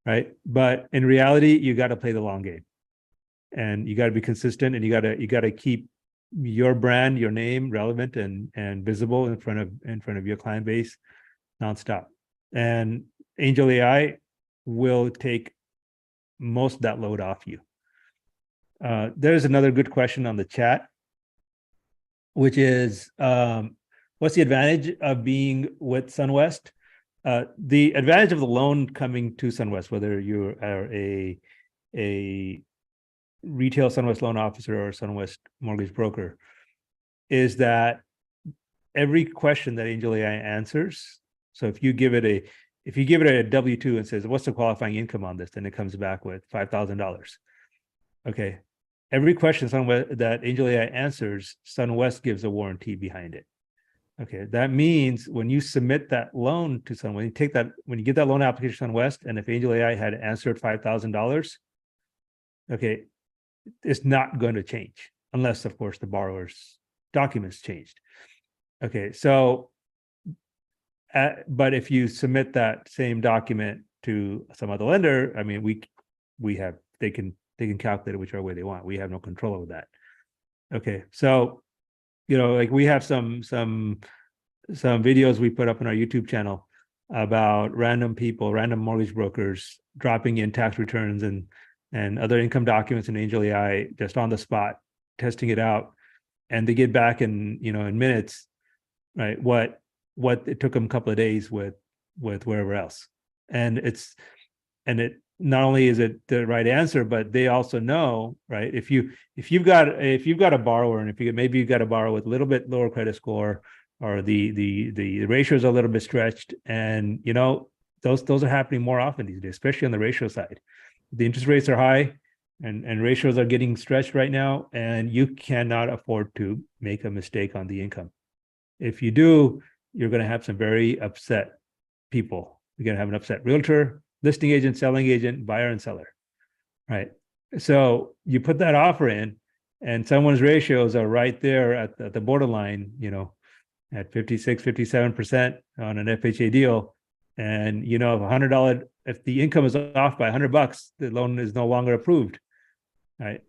right? But in reality, you got to play the long game, and you got to be consistent, and you got to keep your brand, your name relevant and visible in front of your client base nonstop. And AngelAi will take most of that load off you. There's another good question on the chat, which is, what's the advantage of being with SunWest? The advantage of the loan coming to SunWest, whether you are a retail SunWest loan officer or a SunWest mortgage broker, is that every question that AngelAi answers. So if you give it a W-2 and says, what's the qualifying income on this? Then it comes back with $5,000. Okay. Every question that AngelAi answers, SunWest gives a warranty behind it. Okay. That means when you submit that loan to SunWest, when you get that loan application to SunWest, and if AngelAi had answered $5,000, okay, it's not going to change unless, of course, the borrower's documents changed. Okay. So, but if you submit that same document to some other lender, I mean, they can calculate it whichever way they want. We have no control over that. Okay, so like we have some videos we put up on our YouTube channel about random mortgage brokers dropping in tax returns and other income documents in AngelAi just on the spot, testing it out, and they get back in minutes, right? What it took them a couple of days with wherever else. And it not only is it the right answer, but they also know, right? If you've got a borrower, and maybe you've got a borrower with a little bit lower credit score, or the ratios are a little bit stretched, and those are happening more often these days, especially on the ratio side. The interest rates are high, and ratios are getting stretched right now, and you cannot afford to make a mistake on the income. If you do, you're going to have some very upset people. You're going to have an upset realtor, listing agent, selling agent, buyer, and seller, right? So you put that offer in, and someone's ratios are right there at the borderline, at 56, 57% on an FHA deal. And, if the income is off by $100, the loan is no longer approved, right?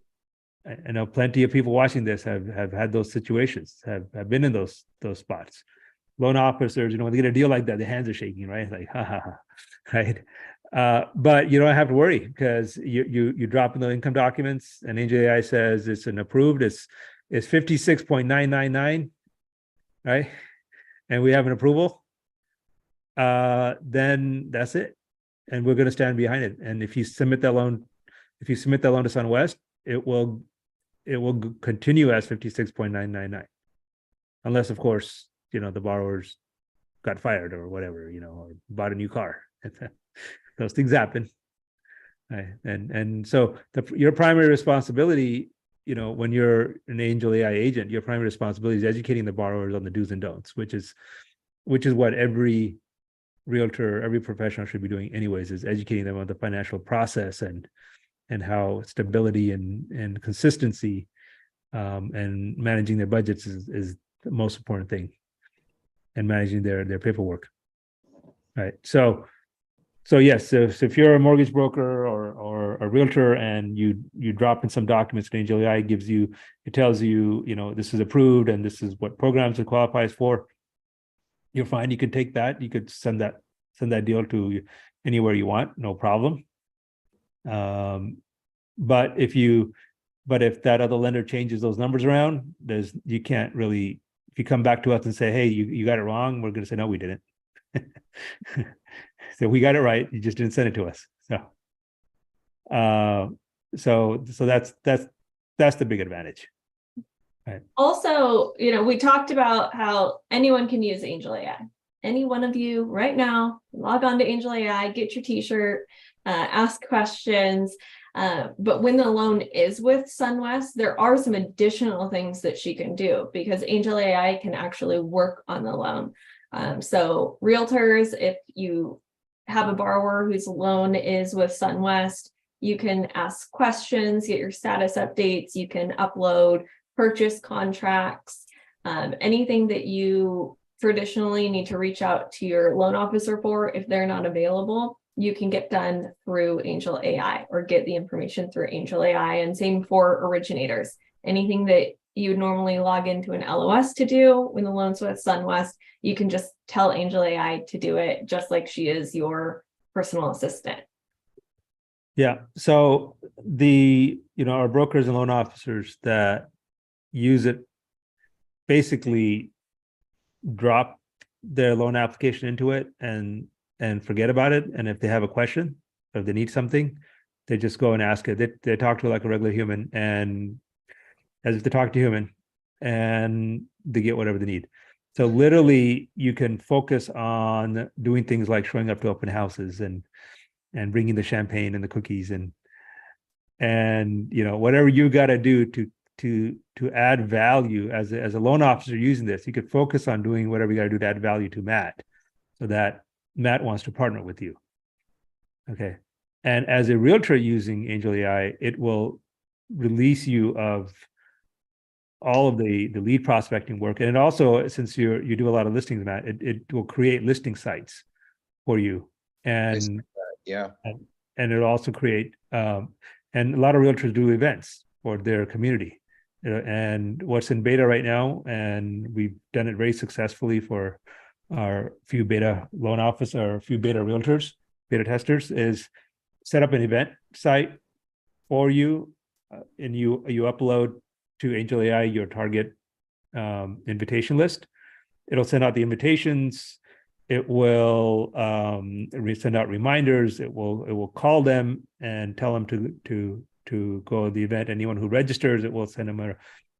I know plenty of people watching this have had those situations, have been in those spots. Loan officers, when they get a deal like that, their hands are shaking, right? Like, right? But you don't have to worry, because you drop in the income documents, and AngelAi says it's an approved, it's 56.999, right? And we have an approval. Then that's it, and we're going to stand behind it. And if you submit that loan to SunWest, it will continue as 56.999, unless, of course, the borrowers got fired or whatever, or bought a new car. Those things happen. Right? And so your primary responsibility, when you're an AngelAi agent, your primary responsibility is educating the borrowers on the do's and don'ts, which is what every realtor, every professional should be doing anyways, is educating them on the financial process and how stability and consistency and managing their budgets is the most important thing, and managing their paperwork, right? So yes, so if you're a mortgage broker or a realtor, and you drop in some documents, AngelAi tells you, this is approved and this is what programs it qualifies for, you're fine. You could take that. You could send that deal to anywhere you want, no problem. But if that other lender changes those numbers around, you can't really. If you come back to us and say, hey, you got it wrong, we're going to say, no, we didn't. So we got it right. You just didn't send it to us. So that's the big advantage. Right. Also, we talked about how anyone can use AngelAi. Any one of you right now, log on to AngelAi, get your t-shirt, ask questions. But when the loan is with SunWest, there are some additional things that she can do because AngelAi can actually work on the loan. So realtors, if you have a borrower whose loan is with SunWest, you can ask questions, get your status updates, you can upload purchase contracts, anything that you traditionally need to reach out to your loan officer for if they're not available, you can get done through AngelAi or get the information through AngelAi, and same for originators. Anything that you would normally log into an LOS to do when the loan's with SunWest, you can just tell AngelAi to do it just like she is your personal assistant. Yeah. So our brokers and loan officers that use it basically drop their loan application into it and forget about it. And if they have a question, or if they need something, they just go and ask it. They talk to it like a regular human, and as if they talk to a human, and they get whatever they need. So literally you can focus on doing things like showing up to open houses and bringing the champagne and the cookies and whatever you got to do to add value as a loan officer using this. You could focus on doing whatever you got to do to add value to Matt, so that Matt wants to partner with you. Okay. And as a realtor using AngelAi, it will release you of all of the lead prospecting work. And it also, since you do a lot of listings, Matt, it will create listing sites for you. And yeah. And it'll also create, and a lot of realtors do events for their community. And what's in beta right now, and we've done it very successfully for our few beta loan office or a few beta realtors, beta testers, is set up an event site for you, and you upload to AngelAi your target invitation list. It'll send out the invitations. It will send out reminders. It will call them and tell them to go to the event. Anyone who registers, it will send them a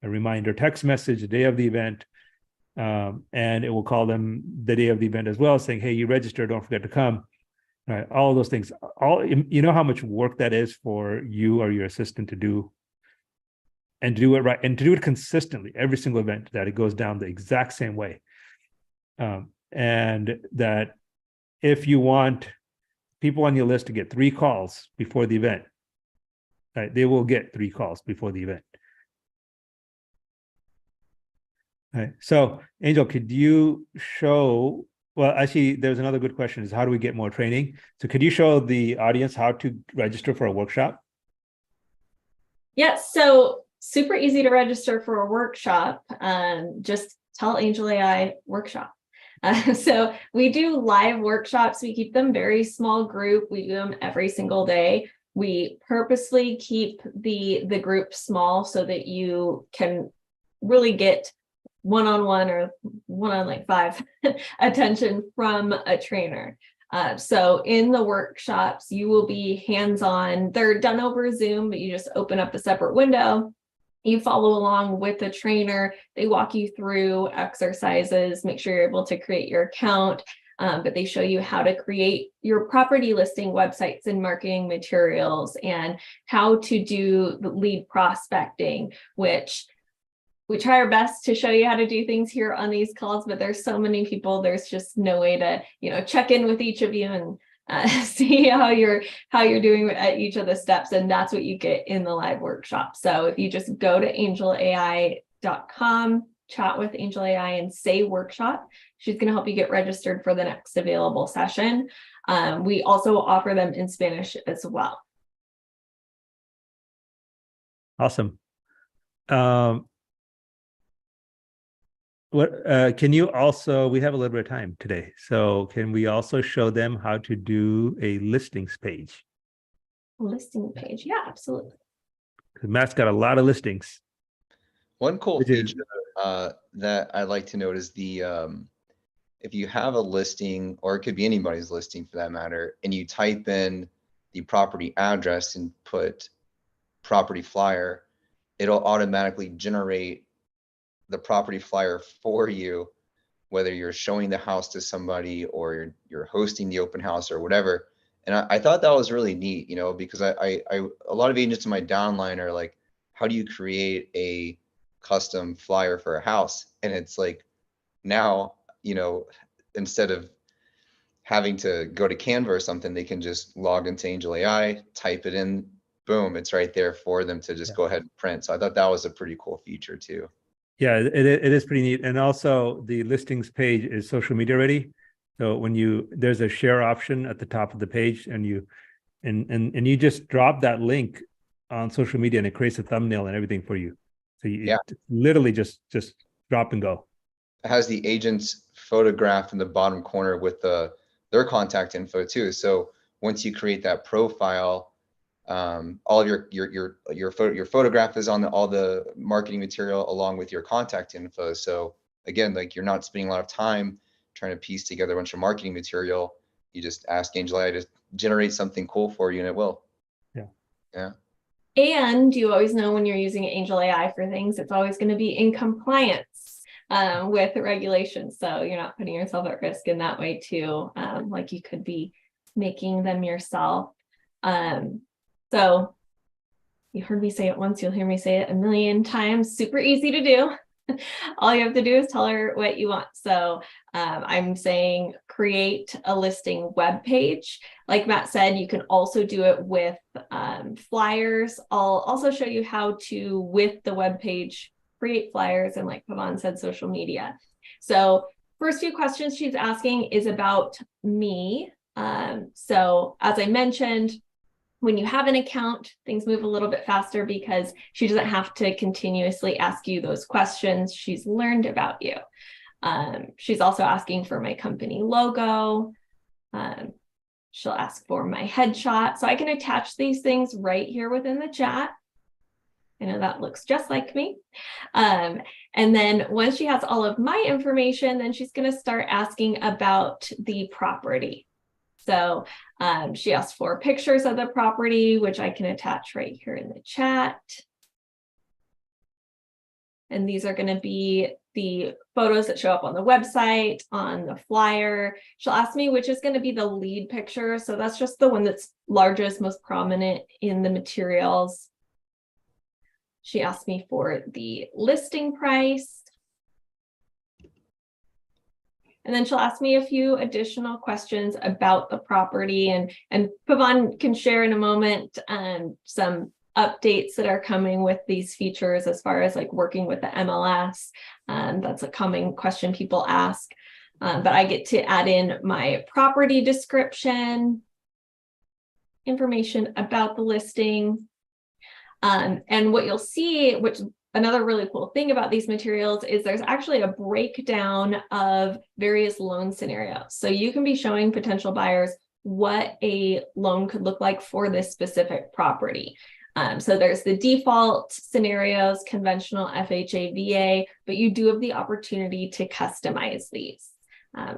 reminder text message the day of the event. And it will call them the day of the event as well, saying, hey, you registered, don't forget to come. All right, all of those things. You know how much work that is for you or your assistant to do, and to do it right, and to do it consistently every single event, that it goes down the exact same way. And that if you want people on your list to get 3 calls before the event, right, they will get 3 calls before the event. All right. So, Angel, could you show? Well, actually, there's another good question: is how do we get more training? So, could you show the audience how to register for a workshop? Yes. So super easy to register for a workshop. Just tell AngelAi workshop. So we do live workshops. We keep them very small group. We do them every single day. We purposely keep the group small so that you can really get one-on-one or one-on like 5 attention from a trainer. So in the workshops, you will be hands-on. They're done over Zoom, but you just open up a separate window. You follow along with the trainer. They walk you through exercises, make sure you're able to create your account, but they show you how to create your property listing websites and marketing materials, and how to do the lead prospecting, which we try our best to show you how to do things here on these calls, but there's so many people, there's just no way to, check in with each of you and see how you're doing at each of the steps. And that's what you get in the live workshop. So if you just go to angelai.com, chat with AngelAi and say workshop, she's going to help you get registered for the next available session. We also offer them in Spanish as well. Awesome. Can you also, we have a little bit of time today, so can we also show them how to do a listings page? Listing page, yeah, absolutely. Because Matt's got a lot of listings. One cool feature that I like to note is if you have a listing, or it could be anybody's listing for that matter, and you type in the property address and put property flyer, it'll automatically generate the property flyer for you, whether you're showing the house to somebody or you're hosting the open house or whatever. And I thought that was really neat, because a lot of agents in my downline are like, how do you create a custom flyer for a house? And it's like, now, instead of having to go to Canva or something, they can just log into AngelAi, type it in, boom, it's right there for them to just go ahead and print. So I thought that was a pretty cool feature too. Yeah, it is pretty neat. And also the listings page is social media ready. So when there's a share option at the top of the page, and you just drop that link on social media, and it creates a thumbnail and everything for you. So you literally just drop and go. It has the agent's photograph in the bottom corner with their contact info too. So once you create that profile, all of your photograph is on all the marketing material along with your contact info. So again, like, you're not spending a lot of time trying to piece together a bunch of marketing material. You just ask AngelAi to generate something cool for you, and it will. Yeah. And you always know when you're using AngelAi for things, it's always going to be in compliance with regulations. So you're not putting yourself at risk in that way too. Like, you could be making them yourself. So you heard me say it once, you'll hear me say it a million times. Super easy to do. All you have to do is tell her what you want. So I'm saying create a listing web page. Like Matt said, you can also do it with flyers. I'll also show you how to, with the web page, create flyers, and like Pavan said, social media. So first few questions she's asking is about me. So as I mentioned, when you have an account, things move a little bit faster because she doesn't have to continuously ask you those questions. She's learned about you. She's also asking for my company logo. She'll ask for my headshot. So I can attach these things right here within the chat. I know that looks just like me. And then once she has all of my information, then she's going to start asking about the property. So she asked for pictures of the property, which I can attach right here in the chat. And these are going to be the photos that show up on the website, on the flyer. She'll ask me which is going to be the lead picture. So that's just the one that's largest, most prominent in the materials. She asked me for the listing price. And then she'll ask me a few additional questions about the property, and Pavan can share in a moment some updates that are coming with these features as far as like working with the MLS. That's a common question people ask. But I get to add in my property description, information about the listing. And what you'll see, which another really cool thing about these materials, is there's actually a breakdown of various loan scenarios. So you can be showing potential buyers what a loan could look like for this specific property. So there's the default scenarios, conventional FHA, VA, but you do have the opportunity to customize these.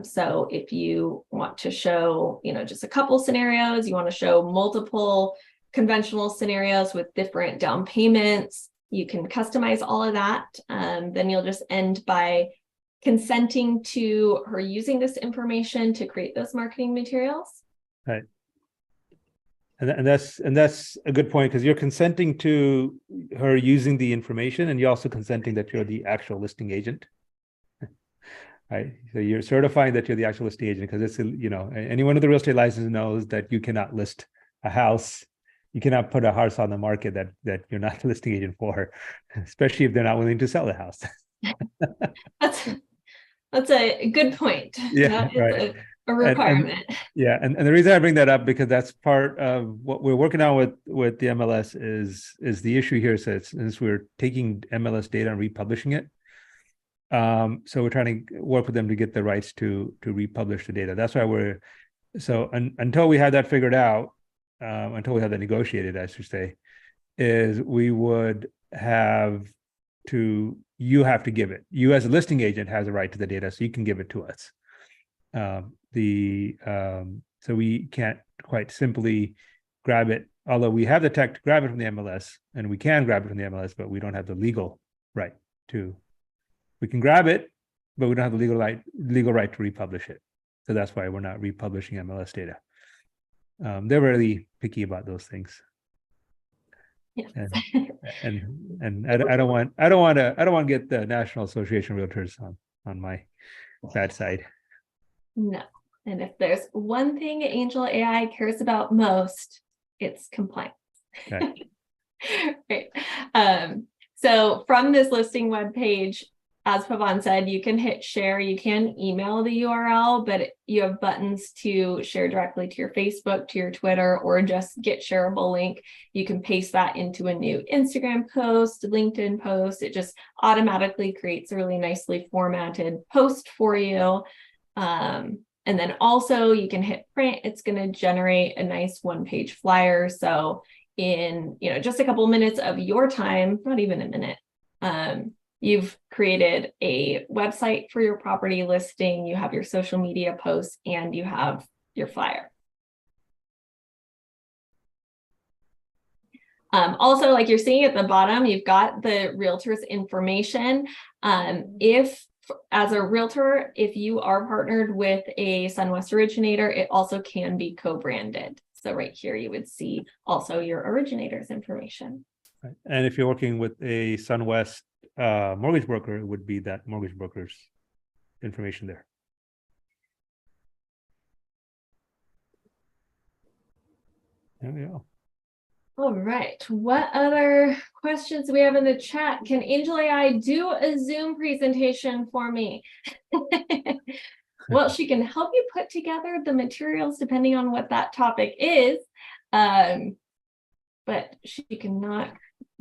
So if you want to show, just a couple scenarios, you want to show multiple conventional scenarios with different down payments, you can customize all of that. Then you'll just end by consenting to her using this information to create those marketing materials. Right. And that's a good point, because you're consenting to her using the information, and you're also consenting that you're the actual listing agent. Right. So you're certifying that you're the actual listing agent, because it's, anyone with a real estate license knows that you cannot list a house. You cannot put a house on the market that you're not the listing agent for, especially if they're not willing to sell the house. That's a good point. Yeah, that is right. a requirement. And the reason I bring that up, because that's part of what we're working on with the MLS is the issue here. So since we're taking MLS data and republishing it, so we're trying to work with them to get the rights to republish the data. That's why until we have that figured out, until we have that negotiated, I should say, is we would have to, you have to give it. You as a listing agent has a right to the data, so you can give it to us. So we can't quite simply grab it, although we have the tech to grab it from the MLS, and we can grab it from the MLS, but we don't have the legal right to. We can grab it, but we don't have the legal right to republish it. So that's why we're not republishing MLS data. They're really picky about those things. Yes. And I don't want to get the National Association of Realtors on my bad side. No. And if there's one thing AngelAi cares about most, it's compliance. Okay. Right. So from this listing webpage, as Pavan said, you can hit share, you can email the URL, but you have buttons to share directly to your Facebook, to your Twitter, or just get shareable link. You can paste that into a new Instagram post, LinkedIn post. It just automatically creates a really nicely formatted post for you. And then also you can hit print. It's going to generate a nice one-page flyer. So in, just a couple minutes of your time, not even a minute, you've created a website for your property listing, you have your social media posts, and you have your flyer. Also, like you're seeing at the bottom, you've got the realtor's information. If as a realtor, if you are partnered with a SunWest originator, it also can be co-branded. So right here, you would see also your originator's information. Right. And if you're working with a SunWest mortgage broker, it would be that mortgage broker's information there. There we go. All right. What other questions do we have in the chat? Can AngelAi do a Zoom presentation for me? Well, she can help you put together the materials depending on what that topic is, but she cannot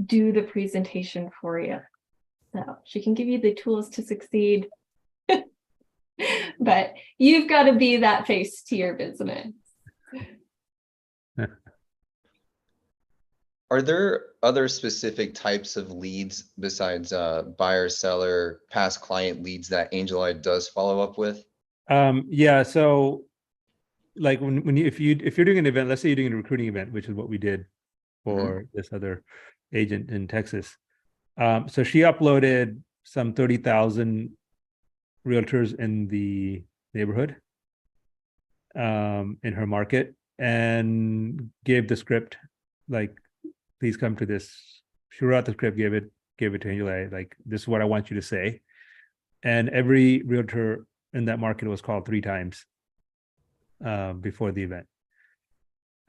do the presentation for you. So she can give you the tools to succeed, but you've got to be that face to your business. Are there other specific types of leads besides buyer, seller, past client leads that AngelAi does follow up with? Yeah. So like if you're doing an event, let's say you're doing a recruiting event, which is what we did for this other agent in Texas. So she uploaded some 30,000 realtors in the neighborhood, in her market, and gave the script, like, please come to this. She wrote out the script, gave it to AngelAi, like, this is what I want you to say. And every realtor in that market was called 3 times before the event.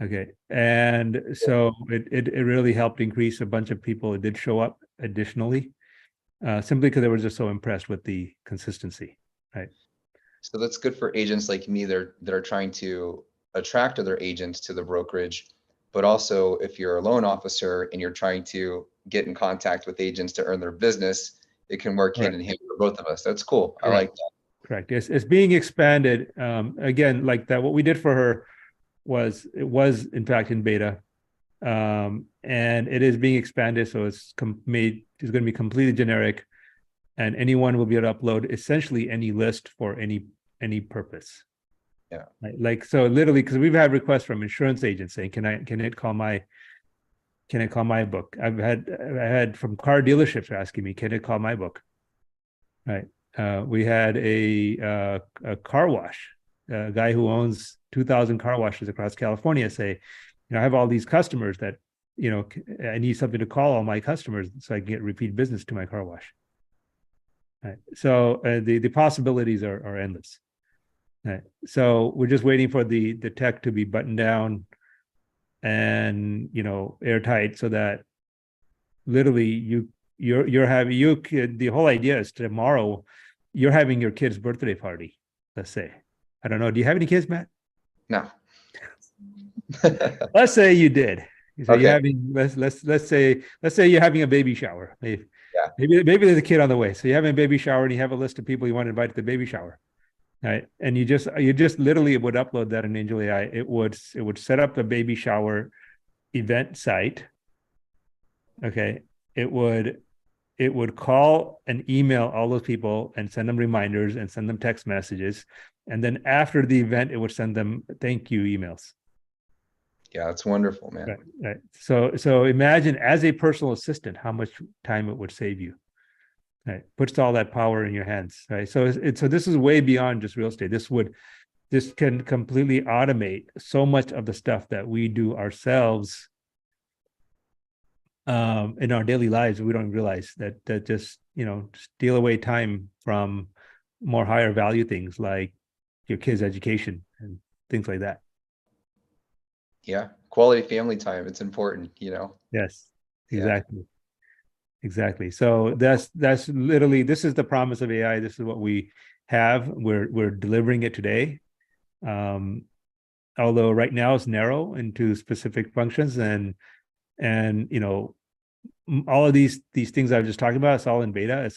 Okay. And so it really helped increase a bunch of people. It did show up additionally, simply because they were just so impressed with the consistency, right? So that's good for agents like me that are trying to attract other agents to the brokerage. But also, if you're a loan officer and you're trying to get in contact with agents to earn their business, it can work hand in hand for both of us. That's cool. Correct. I like that. Correct. It's being expanded. Again, like that, what we did for her was in fact in beta, and it is being expanded. So it's going to be completely generic, and anyone will be able to upload essentially any list for any purpose. Yeah. Right? Like, so literally, because we've had requests from insurance agents saying, can I call my book? I had from car dealerships asking me, can it call my book? Right. We had a car wash, a guy who owns 2,000 car washes across California say, I have all these customers that, I need something to call all my customers so I can get repeat business to my car wash. Right. So the possibilities are endless. Right. So we're just waiting for the tech to be buttoned down and, airtight, so that literally the whole idea is tomorrow you're having your kid's birthday party, let's say. I don't know. Do you have any kids, Matt? No. Let's say you did. So Okay. you're having, let's say you're having a baby shower. Maybe there's a kid on the way. So you're having a baby shower and you have a list of people you want to invite to the baby shower. Right. And you just literally would upload that in AngelAi. It would set up the baby shower event site. Okay. It would call and email all those people and send them reminders and send them text messages. And then after the event, it would send them thank you emails. Yeah, that's wonderful, man. Right. So imagine, as a personal assistant, how much time it would save you. Right. Puts all that power in your hands. Right. So this is way beyond just real estate. This would this can completely automate so much of the stuff that we do ourselves in our daily lives. We don't realize that just, steal away time from more higher value things like your kids' education and things like that. Yeah. Quality family time. It's important, Yes, Yeah. exactly. Exactly. So that's literally, this is the promise of AI. This is what we have. We're delivering it today. Although right now it's narrow into specific functions, and all of these things I was just talking about, it's all in beta.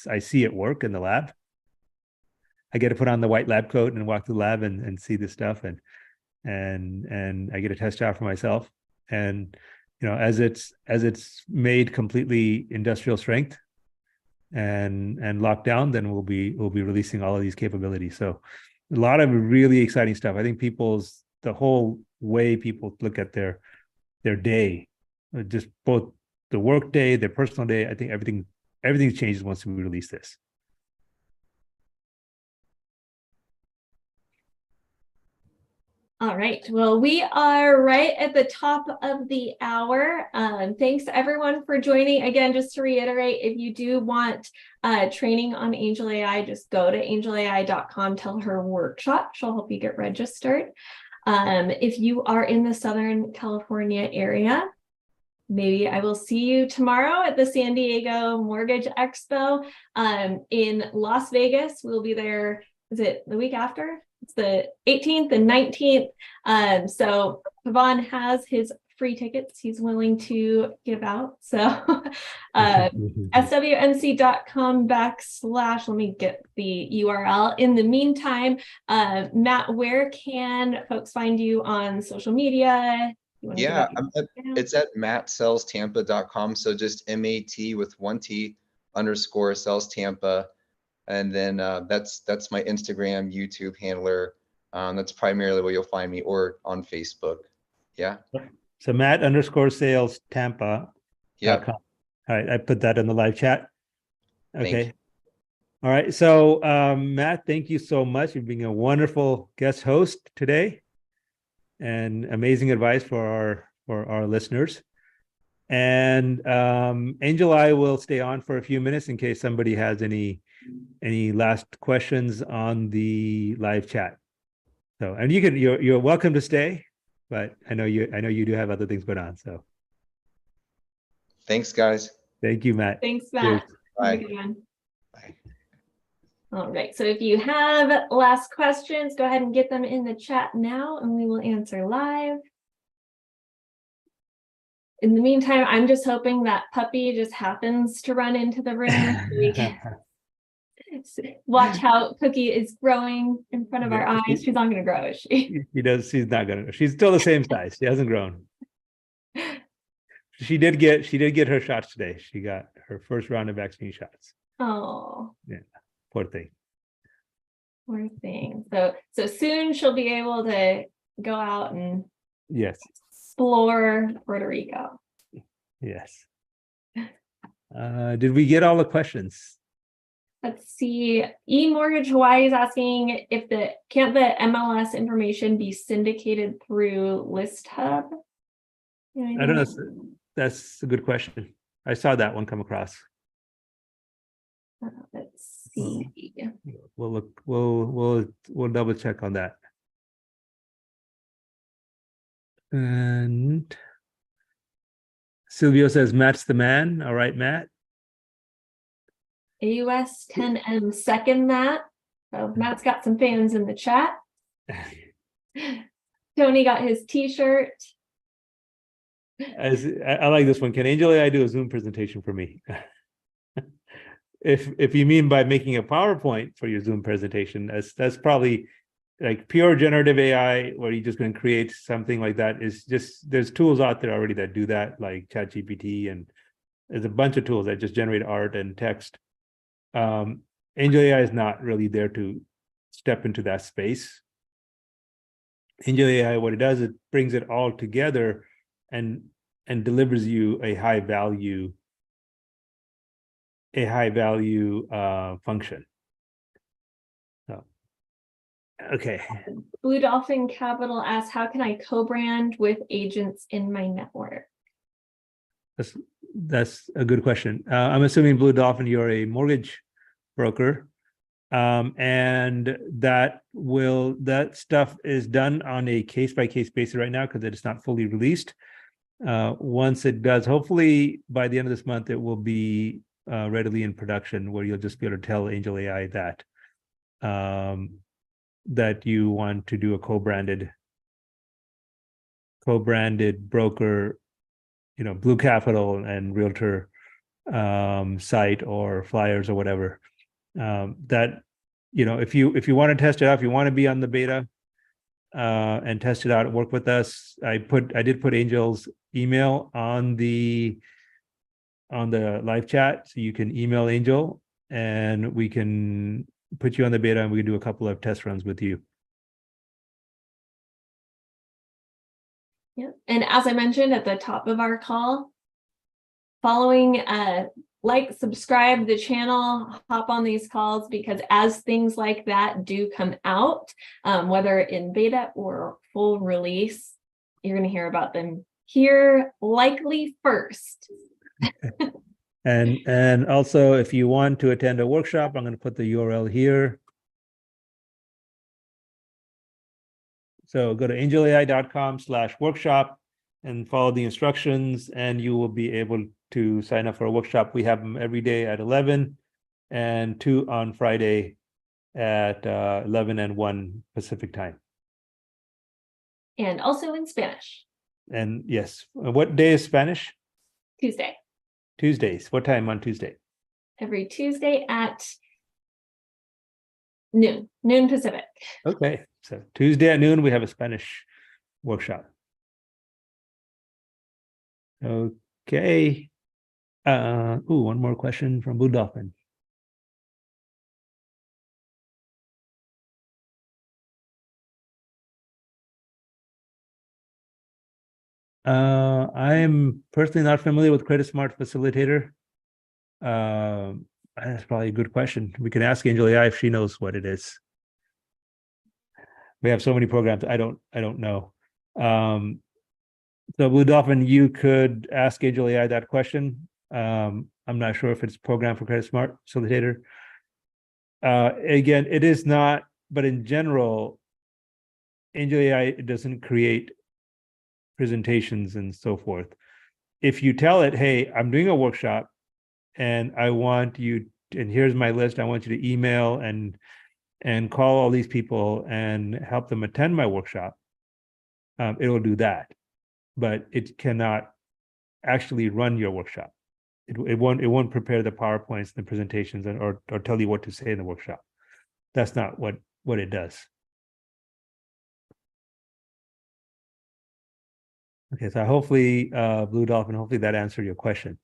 I see it work in the lab. I get to put on the white lab coat and walk to the lab and see this stuff, and I get a test job for myself. And as it's made completely industrial strength and locked down, then we'll be releasing all of these capabilities. So a lot of really exciting stuff. I think the whole way people look at their day, just both the work day, their personal day, I think everything changes once we release this. All right. Well, we are right at the top of the hour. Thanks everyone for joining. Again, just to reiterate, if you do want training on AngelAi, just go to angelai.com, tell her workshop. She'll help you get registered. If you are in the Southern California area, maybe I will see you tomorrow at the San Diego Mortgage Expo. In Las Vegas, we'll be there. Is it the week after? It's the 18th and 19th. So Pavan has his free tickets he's willing to give out. So swnc.com / let me get the URL. In the meantime, Matt, where can folks find you on social media? Yeah, it's at mattsellstampa.com. So just MAT with 1 T _ sells Tampa. And then that's my Instagram, YouTube handler. That's primarily where you'll find me, or on Facebook. Yeah. So Matt _sales Tampa. Yeah. All right. I put that in the live chat. Okay. You. All right. So Matt, thank you so much for being a wonderful guest host today, and amazing advice for our listeners. And AngelAi will stay on for a few minutes in case somebody has any last questions on the live chat. So, and you're welcome to stay, but I know you do have other things going on. So Thanks, guys. Thank you, Matt. Thanks, Matt. Bye. Bye. All right. So if you have last questions, go ahead and get them in the chat now, and we will answer live. In the meantime, I'm just hoping that puppy just happens to run into the room. We can watch how Cookie is growing in front of our eyes. She's not going to grow, is she? She's not going to. She's still the same size. She hasn't grown. She did get her shots today. She got her first round of vaccine shots. Oh. Yeah. Poor thing. Poor thing. So soon she'll be able to go out and explore Puerto Rico. Yes. Did we get all the questions? Let's see. eMortgage Hawaii is asking if can't the MLS information be syndicated through List Hub? I don't know. That's a good question. I saw that one come across. Let's see. We'll look. We'll double check on that. And Silvio says Matt's the man. All right, Matt. AUS 10M second Matt. So Matt's got some fans in the chat. Tony got his t-shirt. I like this one. Can AngelAi do a Zoom presentation for me? If you mean by making a PowerPoint for your Zoom presentation, that's probably like pure generative AI, where you're just going to create something like that. Is just, there's tools out there already that do that, like ChatGPT, and there's a bunch of tools that just generate art and text. AngelAi is not really there to step into that space. AngelAI, what it does, it brings it all together and delivers you a high value function. So Okay. Blue Dolphin Capital asks, how can I co-brand with agents in my network? That's a good question. I'm assuming Blue Dolphin, you're a mortgage broker. And that stuff is done on a case-by-case basis right now because it is not fully released. Once it does, hopefully by the end of this month, it will be readily in production where you'll just be able to tell AngelAi that you want to do a co-branded broker, Blue Capital and Realtor site or flyers or whatever. That, if you want to test it out, if you want to be on the beta and test it out and work with us, I did put Angel's email on the live chat, so you can email Angel and we can put you on the beta and we can do a couple of test runs with you. Yeah. And as I mentioned at the top of our call, following, subscribe the channel, hop on these calls, because as things like that do come out, whether in beta or full release, you're going to hear about them here likely first. And also, if you want to attend a workshop, I'm going to put the URL here. So go to angelai.com/workshop and follow the instructions, and you will be able to sign up for a workshop. We have them every day at 11 and 2 on Friday at 11 and 1 Pacific time. And also in Spanish. And yes, what day is Spanish? Tuesday. Tuesdays. What time on Tuesday? Every Tuesday at noon Pacific. Okay, so Tuesday at noon, we have a Spanish workshop. Okay. One more question from Blue Dolphin. I'm personally not familiar with Credit Smart Facilitator. That's probably a good question. We can ask AngelAi if she knows what it is. We have so many programs. I don't know. So Blue Dolphin, you could ask AngelAi that question. I'm not sure if it's programmed for Credit Smart Facilitator. Again, it is not, but in general, AngelAi doesn't create presentations and so forth. If you tell it, hey, I'm doing a workshop and I want you, and here's my list, I want you to email and call all these people and help them attend my workshop, it will do that. But it cannot actually run your workshop. It won't prepare the PowerPoints and the presentations or tell you what to say in the workshop. That's not what it does. Okay, so hopefully, Blue Dolphin, hopefully that answered your question.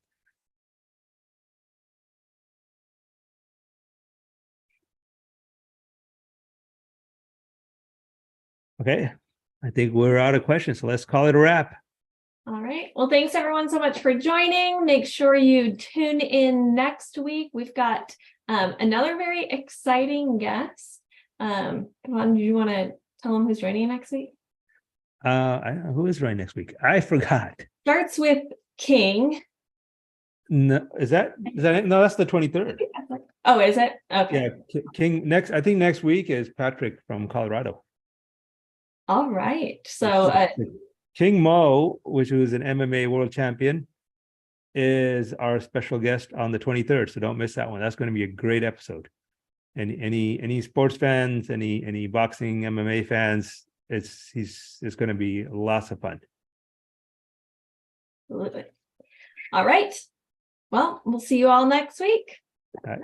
Okay, I think we're out of questions, so let's call it a wrap. All right. Well, thanks everyone so much for joining. Make sure you tune in next week. We've got another very exciting guest. Pavan, do you want to tell them who's joining next week? I don't know who is joining next week. I forgot. Starts with King. No, is that it? No, that's the 23rd. Oh, is it? Okay. Yeah, King next. I think next week is Patrick from Colorado. All right. So King Mo, which was an MMA world champion, is our special guest on the 23rd. So don't miss that one. That's going to be a great episode. And any sports fans, any boxing, MMA fans, it's going to be lots of fun. Absolutely. All right. Well, we'll see you all next week. All right.